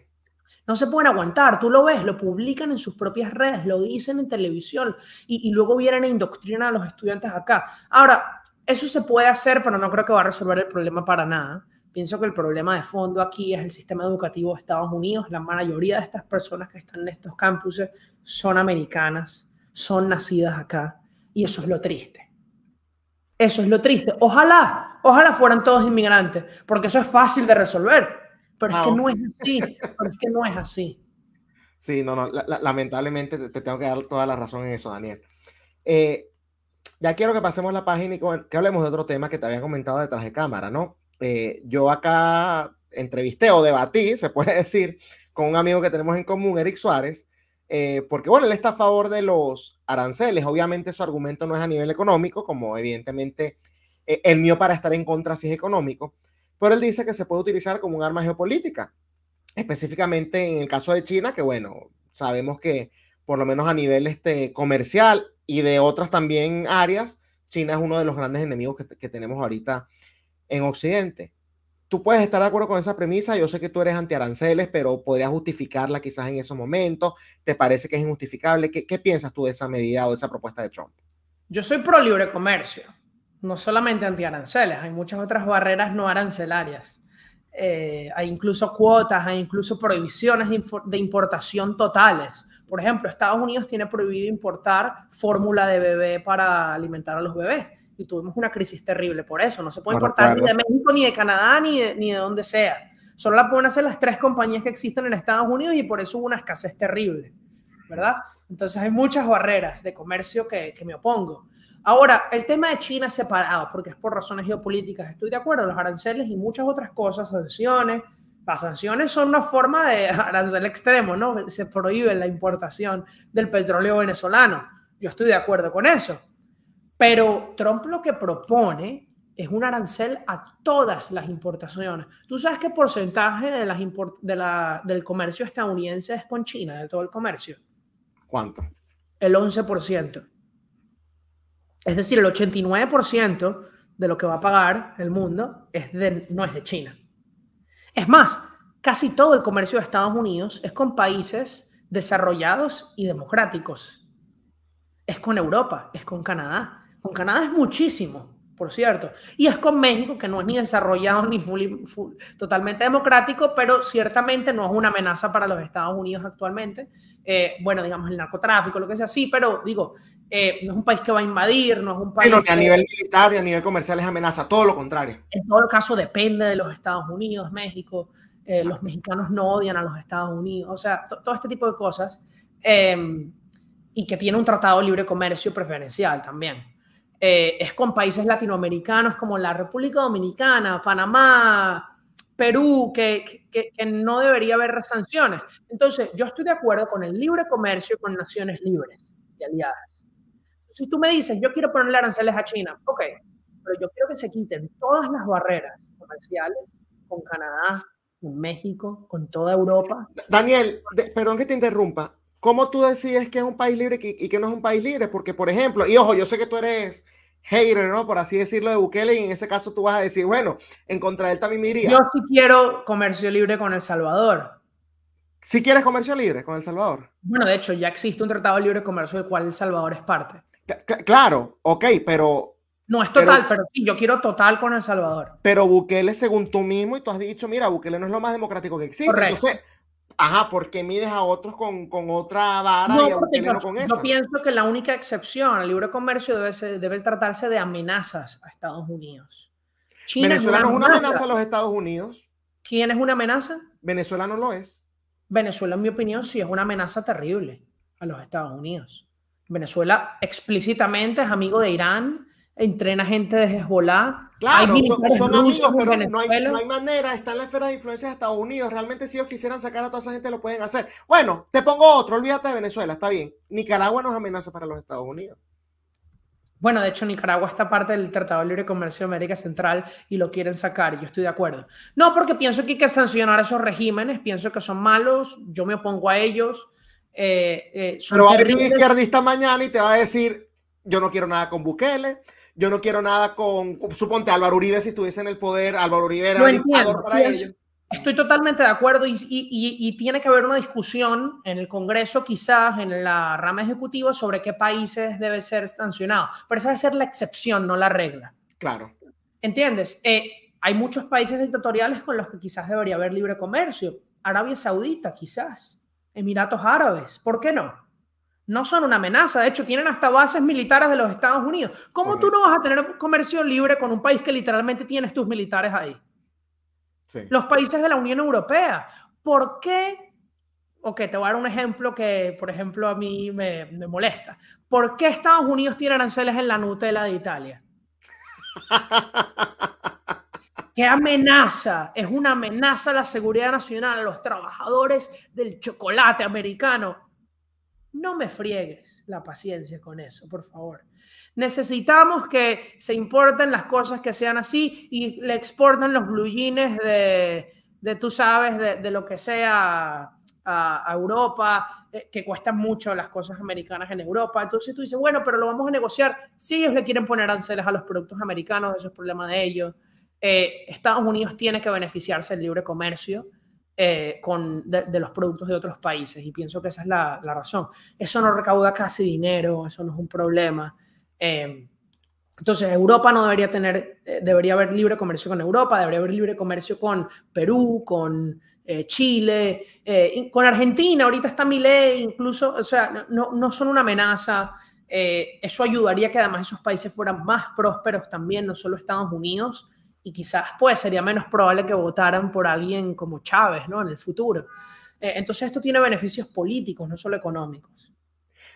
No se pueden aguantar, tú lo ves, lo publican en sus propias redes, lo dicen en televisión y luego vienen a indoctrinar a los estudiantes acá. Ahora, eso se puede hacer, pero no creo que va a resolver el problema para nada. Pienso que el problema de fondo aquí es el sistema educativo de Estados Unidos. La mayoría de estas personas que están en estos campuses son americanas, son nacidas acá y eso es lo triste. Eso es lo triste. Ojalá fueran todos inmigrantes, porque eso es fácil de resolver. Pero es que no es así. Pero es que no es así. Sí, no. Lamentablemente te tengo que dar toda la razón en eso, Daniel. Ya quiero que pasemos la página y que hablemos de otro tema que te había comentado detrás de cámara, ¿no? Yo acá entrevisté o debatí, se puede decir, con un amigo que tenemos en común, Eric Suárez, porque, bueno, él está a favor de los aranceles. Obviamente su argumento no es a nivel económico, como evidentemente el mío para estar en contra sí es económico, pero él dice que se puede utilizar como un arma geopolítica, específicamente en el caso de China, que bueno, sabemos que por lo menos a nivel comercial y de otras también áreas, China es uno de los grandes enemigos que tenemos ahorita en Occidente. Tú puedes estar de acuerdo con esa premisa, yo sé que tú eres anti-aranceles, pero podrías justificarla quizás en esos momentos. ¿Te parece que es injustificable? ¿Qué piensas tú de esa medida o de esa propuesta de Trump? Yo soy pro libre comercio, no solamente anti-aranceles, hay muchas otras barreras no arancelarias. Hay incluso cuotas, hay incluso prohibiciones de importación totales. Por ejemplo, Estados Unidos tiene prohibido importar fórmula de bebé para alimentar a los bebés. Y tuvimos una crisis terrible por eso. No se puede importar ni de México, ni de Canadá, ni de donde sea. Solo la pueden hacer las 3 compañías que existen en Estados Unidos y por eso hubo una escasez terrible, ¿verdad? Entonces hay muchas barreras de comercio que me opongo. Ahora, el tema de China es separado porque es por razones geopolíticas. Estoy de acuerdo, los aranceles y muchas otras cosas, sanciones. Las sanciones son una forma de arancel extremo, ¿no? Se prohíbe la importación del petróleo venezolano. Yo estoy de acuerdo con eso. Pero Trump lo que propone es un arancel a todas las importaciones. ¿Tú sabes qué porcentaje del comercio estadounidense es con China, de todo el comercio? ¿Cuánto? El 11%. Es decir, el 89% de lo que va a pagar el mundo no es de China. Es más, casi todo el comercio de Estados Unidos es con países desarrollados y democráticos. Es con Europa, es con Canadá. Con Canadá es muchísimo, por cierto. Y es con México, que no es ni desarrollado ni totalmente democrático, pero ciertamente no es una amenaza para los Estados Unidos actualmente. Bueno, digamos el narcotráfico, lo que sea, sí, pero digo, no es un país que va a invadir, no es un país... Sí, no, ni a nivel militar ni a nivel comercial es amenaza, todo lo contrario. En todo caso depende de los Estados Unidos, México, los mexicanos no odian a los Estados Unidos, o sea, todo este tipo de cosas, y que tiene un tratado de libre comercio preferencial también. Es con países latinoamericanos como la República Dominicana, Panamá, Perú, que no debería haber sanciones. Entonces, yo estoy de acuerdo con el libre comercio con naciones libres y aliadas. Si tú me dices, yo quiero ponerle aranceles a China, ok, pero yo quiero que se quiten todas las barreras comerciales con Canadá, con México, con toda Europa. Daniel, perdón que te interrumpa. ¿Cómo tú decides que es un país libre y que no es un país libre? Porque, por ejemplo, y ojo, yo sé que tú eres hater, ¿no? Por así decirlo, de Bukele, y en ese caso tú vas a decir, bueno, en contra de él también me iría. Yo sí quiero comercio libre con El Salvador. ¿Sí quieres comercio libre con El Salvador? Bueno, de hecho, ya existe un tratado de libre comercio del cual El Salvador es parte. Claro, ok, pero... No es total, pero sí, yo quiero total con El Salvador. Pero Bukele, según tú mismo, y tú has dicho, mira, Bukele no es lo más democrático que existe. Correcto. Entonces, ajá, ¿por qué mides a otros con otra vara y a Bukele no con esa? Yo pienso que la única excepción al libre comercio debe tratarse de amenazas a Estados Unidos. China Venezuela no es una amenaza a los Estados Unidos. ¿Quién es una amenaza? Venezuela no lo es. Venezuela, en mi opinión, sí es una amenaza terrible a los Estados Unidos. Venezuela explícitamente es amigo de Irán, entrena gente de Hezbollah. Claro, son amigos, pero no hay manera, está en la esfera de influencia de Estados Unidos. Realmente si ellos quisieran sacar a toda esa gente lo pueden hacer. Bueno, te pongo otro, olvídate de Venezuela, está bien. Nicaragua no es amenaza para los Estados Unidos. Bueno, de hecho, Nicaragua está parte del Tratado de Libre Comercio de América Central y lo quieren sacar, y yo estoy de acuerdo. No, porque pienso que hay que sancionar a esos regímenes, pienso que son malos, yo me opongo a ellos. Pero va a venir un izquierdista mañana y te va a decir, yo no quiero nada con Bukele, yo no quiero nada con, suponte, Álvaro Uribe si estuviese en el poder, Álvaro Uribe era un dictador para ellos. Estoy totalmente de acuerdo y tiene que haber una discusión en el Congreso, quizás en la rama ejecutiva, sobre qué países debe ser sancionado. Pero esa debe ser la excepción, no la regla. Claro. ¿Entiendes? Hay muchos países dictatoriales con los que quizás debería haber libre comercio. Arabia Saudita, quizás. Emiratos Árabes. ¿Por qué no? No son una amenaza. De hecho, tienen hasta bases militares de los Estados Unidos. ¿Cómo tú no vas a tener comercio libre con un país que literalmente tienes tus militares ahí? Sí. Los países de la Unión Europea. ¿Por qué? Ok, te voy a dar un ejemplo que, por ejemplo, a mí me molesta. ¿Por qué Estados Unidos tiene aranceles en la Nutella de Italia? ¿Qué amenaza? Es una amenaza a la seguridad nacional, a los trabajadores del chocolate americano. No me friegues la paciencia con eso, por favor. Necesitamos que se importen las cosas que sean así y le exportan los blue jeans de tú sabes, de lo que sea a Europa, que cuestan mucho las cosas americanas en Europa. Entonces tú dices, bueno, pero lo vamos a negociar. Si ellos le quieren poner aranceles a los productos americanos, eso es problema de ellos. Estados Unidos tiene que beneficiarse del libre comercio de los productos de otros países, y pienso que esa es la razón. Eso no recauda casi dinero, eso no es un problema. Entonces Europa no debería tener, debería haber libre comercio con Europa, debería haber libre comercio con Perú, con Chile, con Argentina. Ahorita está Milei, incluso, o sea, no son una amenaza. Eso ayudaría que además esos países fueran más prósperos también, no solo Estados Unidos, y quizás pues sería menos probable que votaran por alguien como Chávez, ¿no? En el futuro. Entonces esto tiene beneficios políticos, no solo económicos.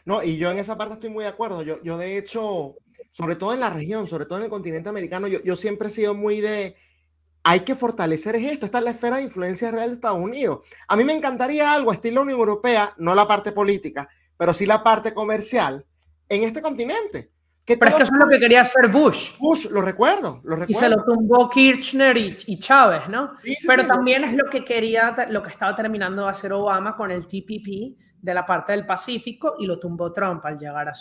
No, y yo en esa parte estoy muy de acuerdo. Yo de hecho, sobre todo en la región, sobre todo en el continente americano, yo siempre he sido muy de, hay que fortalecer esto, esta es la esfera de influencia real de Estados Unidos. A mí me encantaría algo estilo Unión Europea, no la parte política, pero sí la parte comercial en este continente. Pero es que eso es lo que quería hacer Bush. Bush, lo recuerdo. Y se lo tumbó Kirchner y Chávez, ¿no? Sí, sí, pero sí, también es lo que quería, lo que estaba terminando de hacer Obama con el TPP de la parte del Pacífico, y lo tumbó Trump al llegar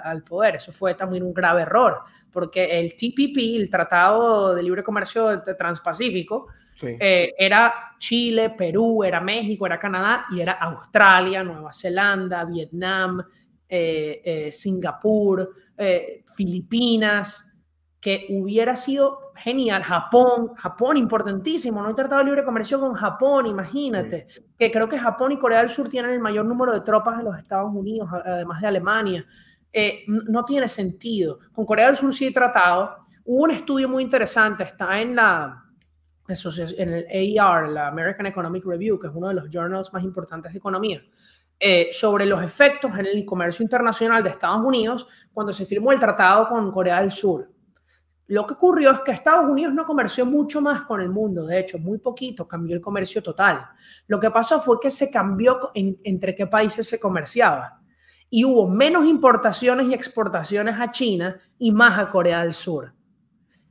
al poder. Eso fue también un grave error, porque el TPP, el Tratado de Libre Comercio Transpacífico, sí, era Chile, Perú, era México, era Canadá, y era Australia, Nueva Zelanda, Vietnam, Singapur, Filipinas, que hubiera sido genial. Japón importantísimo, no hay tratado de libre comercio con Japón, imagínate, sí, que creo que Japón y Corea del Sur tienen el mayor número de tropas de los Estados Unidos, además de Alemania. No tiene sentido. Con Corea del Sur sí he tratado. Hubo un estudio muy interesante, está en el AER, la American Economic Review, que es uno de los journals más importantes de economía, sobre los efectos en el comercio internacional de Estados Unidos cuando se firmó el tratado con Corea del Sur. Lo que ocurrió es que Estados Unidos no comerció mucho más con el mundo, de hecho, muy poquito, cambió el comercio total. Lo que pasó fue que se cambió entre qué países se comerciaba, y hubo menos importaciones y exportaciones a China y más a Corea del Sur.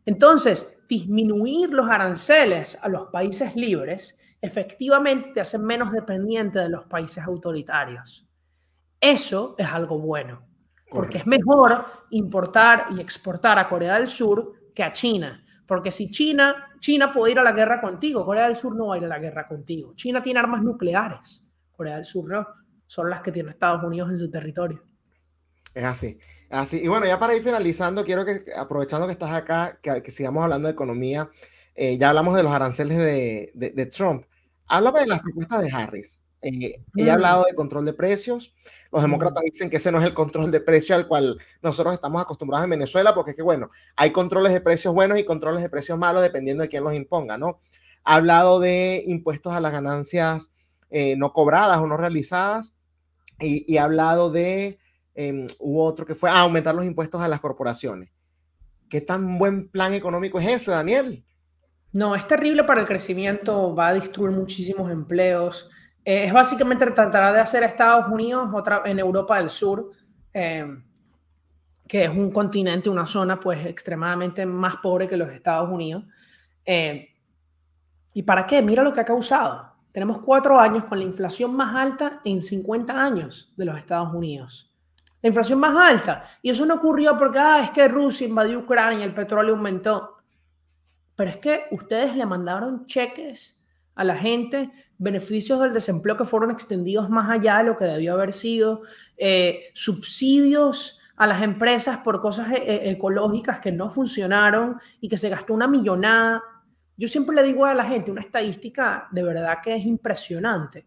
Entonces, disminuir los aranceles a los países libres efectivamente te hace menos dependiente de los países autoritarios. Eso es algo bueno, porque es mejor importar y exportar a Corea del Sur que a China. Porque si China puede ir a la guerra contigo, Corea del Sur no va a ir a la guerra contigo. China tiene armas nucleares, Corea del Sur no. Son las que tiene Estados Unidos en su territorio. Es así. Así. Y bueno, ya para ir finalizando, quiero que, aprovechando que estás acá, que sigamos hablando de economía. Ya hablamos de los aranceles de Trump. Háblame de las propuestas de Harris. Ella ha hablado de control de precios. Los demócratas dicen que ese no es el control de precios al cual nosotros estamos acostumbrados en Venezuela, porque es que, bueno, hay controles de precios buenos y controles de precios malos dependiendo de quién los imponga, ¿no? Ha hablado de impuestos a las ganancias no cobradas o no realizadas, y ha hablado de hubo otro que fue aumentar los impuestos a las corporaciones. ¿Qué tan buen plan económico es ese, Daniel? No, es terrible para el crecimiento, va a destruir muchísimos empleos. Es básicamente tratar de hacer a Estados Unidos en Europa del Sur, que es un continente, una zona pues extremadamente más pobre que los Estados Unidos. ¿Y para qué? Mira lo que ha causado. Tenemos 4 años con la inflación más alta en 50 años de los Estados Unidos. La inflación más alta. Y eso no ocurrió porque es que Rusia invadió Ucrania y el petróleo aumentó. Pero es que ustedes le mandaron cheques a la gente, beneficios del desempleo que fueron extendidos más allá de lo que debió haber sido, subsidios a las empresas por cosas ecológicas que no funcionaron y que se gastó una millonada. Yo siempre le digo a la gente una estadística de verdad que es impresionante.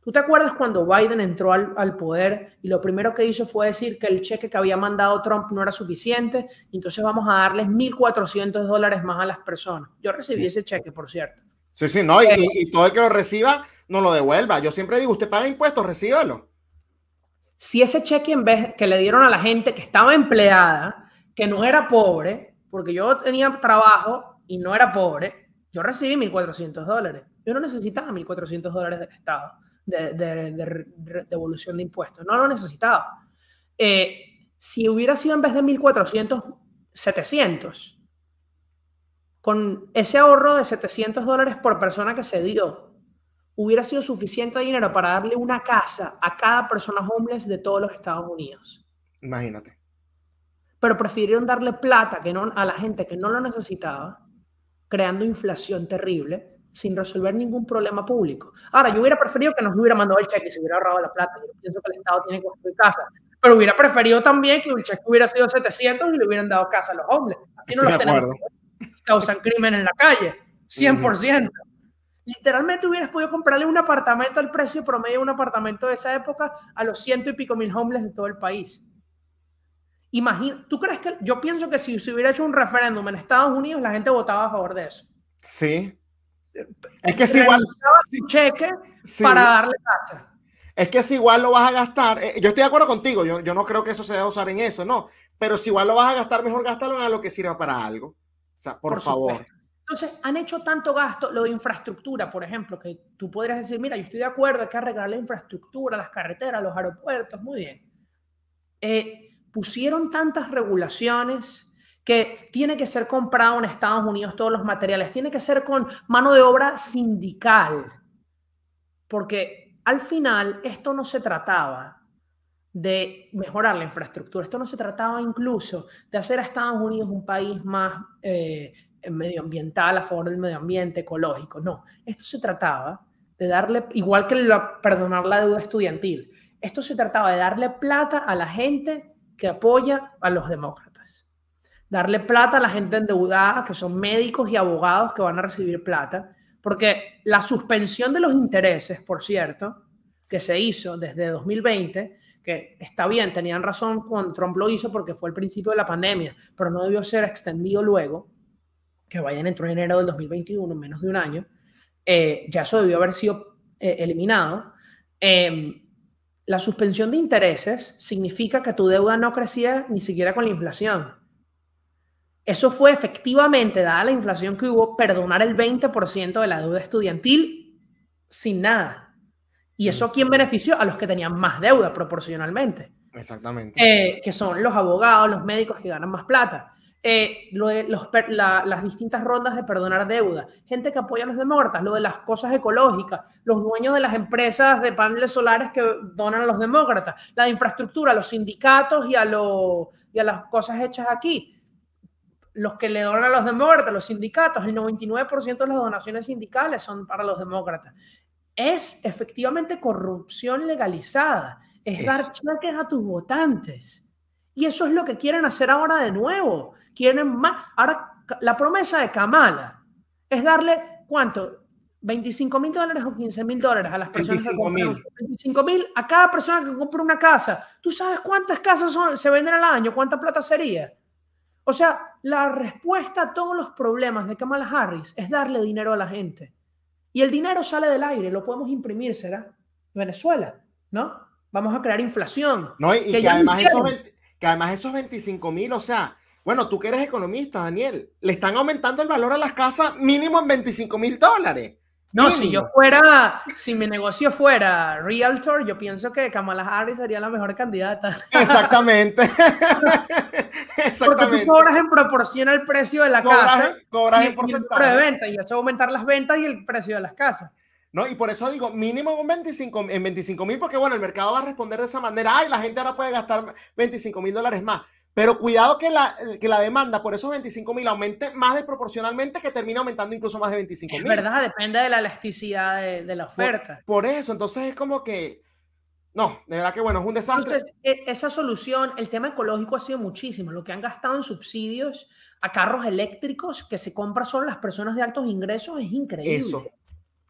¿Tú te acuerdas cuando Biden entró al poder y lo primero que hizo fue decir que el cheque que había mandado Trump no era suficiente, y entonces vamos a darles $1,400 más a las personas? Yo recibí ese cheque, por cierto. Sí, no, y todo el que lo reciba no lo devuelva. Yo siempre digo, usted paga impuestos, recíbalo. Si ese cheque, en vez que le dieron a la gente que estaba empleada, que no era pobre, porque yo tenía trabajo y no era pobre, yo recibí $1,400. Yo no necesitaba $1,400 del Estado de devolución de impuestos. No lo necesitaba. Si hubiera sido en vez de 1,400, 700, con ese ahorro de $700 por persona que se dio, hubiera sido suficiente dinero para darle una casa a cada persona homeless de todos los Estados Unidos. Imagínate. Pero prefirieron darle plata a la gente que no lo necesitaba, creando inflación terrible, sin resolver ningún problema público. Ahora, yo hubiera preferido que nos hubiera mandado el cheque y se hubiera ahorrado la plata. Yo pienso que el Estado tiene que construir casas. Pero hubiera preferido también que el cheque hubiera sido 700 y le hubieran dado casa a los hombres. Así no los tenemos. Causan crimen en la calle. 100%. Literalmente hubieras podido comprarle un apartamento al precio promedio de un apartamento de esa época a los 100 y pico mil homeless de todo el país. Imagina, ¿tú crees que? Yo pienso que si se hubiera hecho un referéndum en Estados Unidos, la gente votaba a favor de eso. Sí. Es que es igual. Un cheque para darle casa. Es que si igual lo vas a gastar, yo estoy de acuerdo contigo, yo no creo que eso se deba usar en eso, no. Pero si igual lo vas a gastar, mejor gástalo en algo que sirva para algo. O sea, por favor. Supuesto. Entonces, han hecho tanto gasto, lo de infraestructura, por ejemplo, que tú podrías decir, mira, yo estoy de acuerdo, hay que arreglar la infraestructura, las carreteras, los aeropuertos, muy bien. pusieron tantas regulaciones que tiene que ser comprado en Estados Unidos todos los materiales, tiene que ser con mano de obra sindical, porque al final esto no se trataba de mejorar la infraestructura, esto no se trataba incluso de hacer a Estados Unidos un país más medioambiental, a favor del medio ambiente, ecológico, no, esto se trataba de darle, igual que perdonar la deuda estudiantil, esto se trataba de darle plata a la gente que apoya a los demócratas, darle plata a la gente endeudada, que son médicos y abogados que van a recibir plata, porque la suspensión de los intereses, por cierto, que se hizo desde 2020, que está bien, tenían razón cuando Trump lo hizo porque fue el principio de la pandemia, pero no debió ser extendido luego, que Biden entró en enero del 2021, en menos de un año, ya eso debió haber sido eliminado. La suspensión de intereses significa que tu deuda no crecía ni siquiera con la inflación. Eso fue efectivamente, dada la inflación que hubo, perdonar el 20% de la deuda estudiantil sin nada. ¿Y eso a quién benefició? A los que tenían más deuda proporcionalmente. Exactamente. Que son los abogados, los médicos que ganan más plata. Las distintas rondas de perdonar deuda, gente que apoya a los demócratas, lo de las cosas ecológicas, los dueños de las empresas de paneles solares que donan a los demócratas, la infraestructura, los sindicatos y a las cosas hechas aquí. Los que le donan a los demócratas, los sindicatos, el 99% de las donaciones sindicales son para los demócratas. Es efectivamente corrupción legalizada, es dar cheques a tus votantes. Y eso es lo que quieren hacer ahora de nuevo. Quieren más. Ahora, la promesa de Kamala es darle, ¿cuánto? $25,000 o $15,000 a las personas que compran. 25,000 a cada persona que compra una casa. ¿Tú sabes cuántas casas se venden al año? ¿Cuánta plata sería? O sea, la respuesta a todos los problemas de Kamala Harris es darle dinero a la gente. Y el dinero sale del aire, lo podemos imprimir, ¿será? Venezuela, ¿no? Vamos a crear inflación. No, y que además esos 25,000, o sea, bueno, tú que eres economista, Daniel, le están aumentando el valor a las casas mínimo en $25,000. No, si mi negocio fuera Realtor, yo pienso que Kamala Harris sería la mejor candidata. Exactamente. Porque tú cobras en proporción al precio de la casa. Cobras en porcentaje. De venta, y eso va a aumentar las ventas y el precio de las casas. No, y por eso digo, mínimo en 25,000, porque bueno, el mercado va a responder de esa manera. Ay, la gente ahora puede gastar $25,000 más. Pero cuidado que la demanda por esos 25,000 aumente más desproporcionalmente, que termina aumentando incluso más de 25,000. Es verdad, depende de la elasticidad de la oferta. Por eso, entonces es como que, no, de verdad que bueno, es un desastre. Entonces, esa solución, el tema ecológico ha sido muchísimo. Lo que han gastado en subsidios a carros eléctricos que se compran solo las personas de altos ingresos es increíble.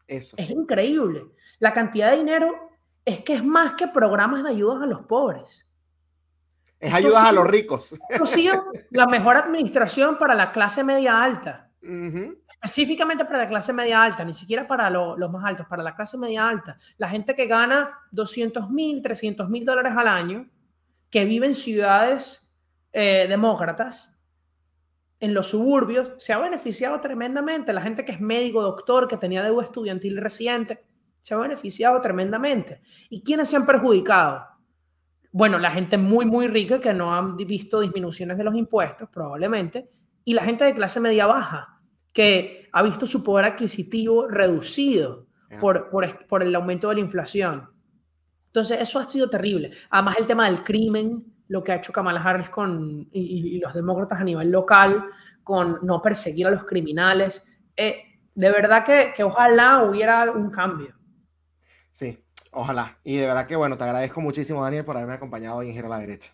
Eso. Es increíble. La cantidad de dinero es que es más que programas de ayudas a los pobres. Es ayudas a los ricos. Esto ha sido la mejor administración para la clase media alta. Específicamente para la clase media alta, ni siquiera para los más altos, para la clase media alta. La gente que gana $200,000, $300,000 al año, que vive en ciudades demócratas, en los suburbios, se ha beneficiado tremendamente. La gente que es médico, doctor, que tenía deuda estudiantil reciente, se ha beneficiado tremendamente. ¿Y quiénes se han perjudicado? Bueno, la gente muy, muy rica que no han visto disminuciones de los impuestos, probablemente, y la gente de clase media baja, que ha visto su poder adquisitivo reducido por el aumento de la inflación. Entonces, eso ha sido terrible. Además, el tema del crimen, lo que ha hecho Kamala Harris y los demócratas a nivel local, con no perseguir a los criminales. De verdad que ojalá hubiera un cambio. Sí, ojalá. Y de verdad que, bueno, te agradezco muchísimo, Daniel, por haberme acompañado hoy en Giro a la Derecha.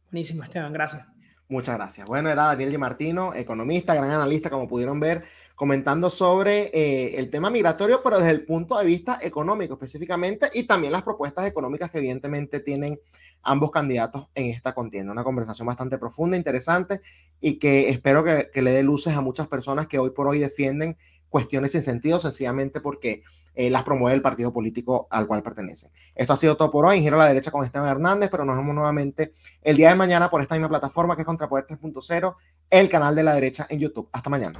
Buenísimo, Esteban, gracias. Muchas gracias. Bueno, era Daniel Di Martino, economista, gran analista, como pudieron ver, comentando sobre el tema migratorio, pero desde el punto de vista económico específicamente, y también las propuestas económicas que evidentemente tienen ambos candidatos en esta contienda. Una conversación bastante profunda, interesante, y que espero que le dé luces a muchas personas que hoy por hoy defienden cuestiones sin sentido, sencillamente porque las promueve el partido político al cual pertenecen. Esto ha sido todo por hoy en Giro a la Derecha con Esteban Hernández, pero nos vemos nuevamente el día de mañana por esta misma plataforma que es Contrapoder 3.0, el canal de la derecha en YouTube. Hasta mañana.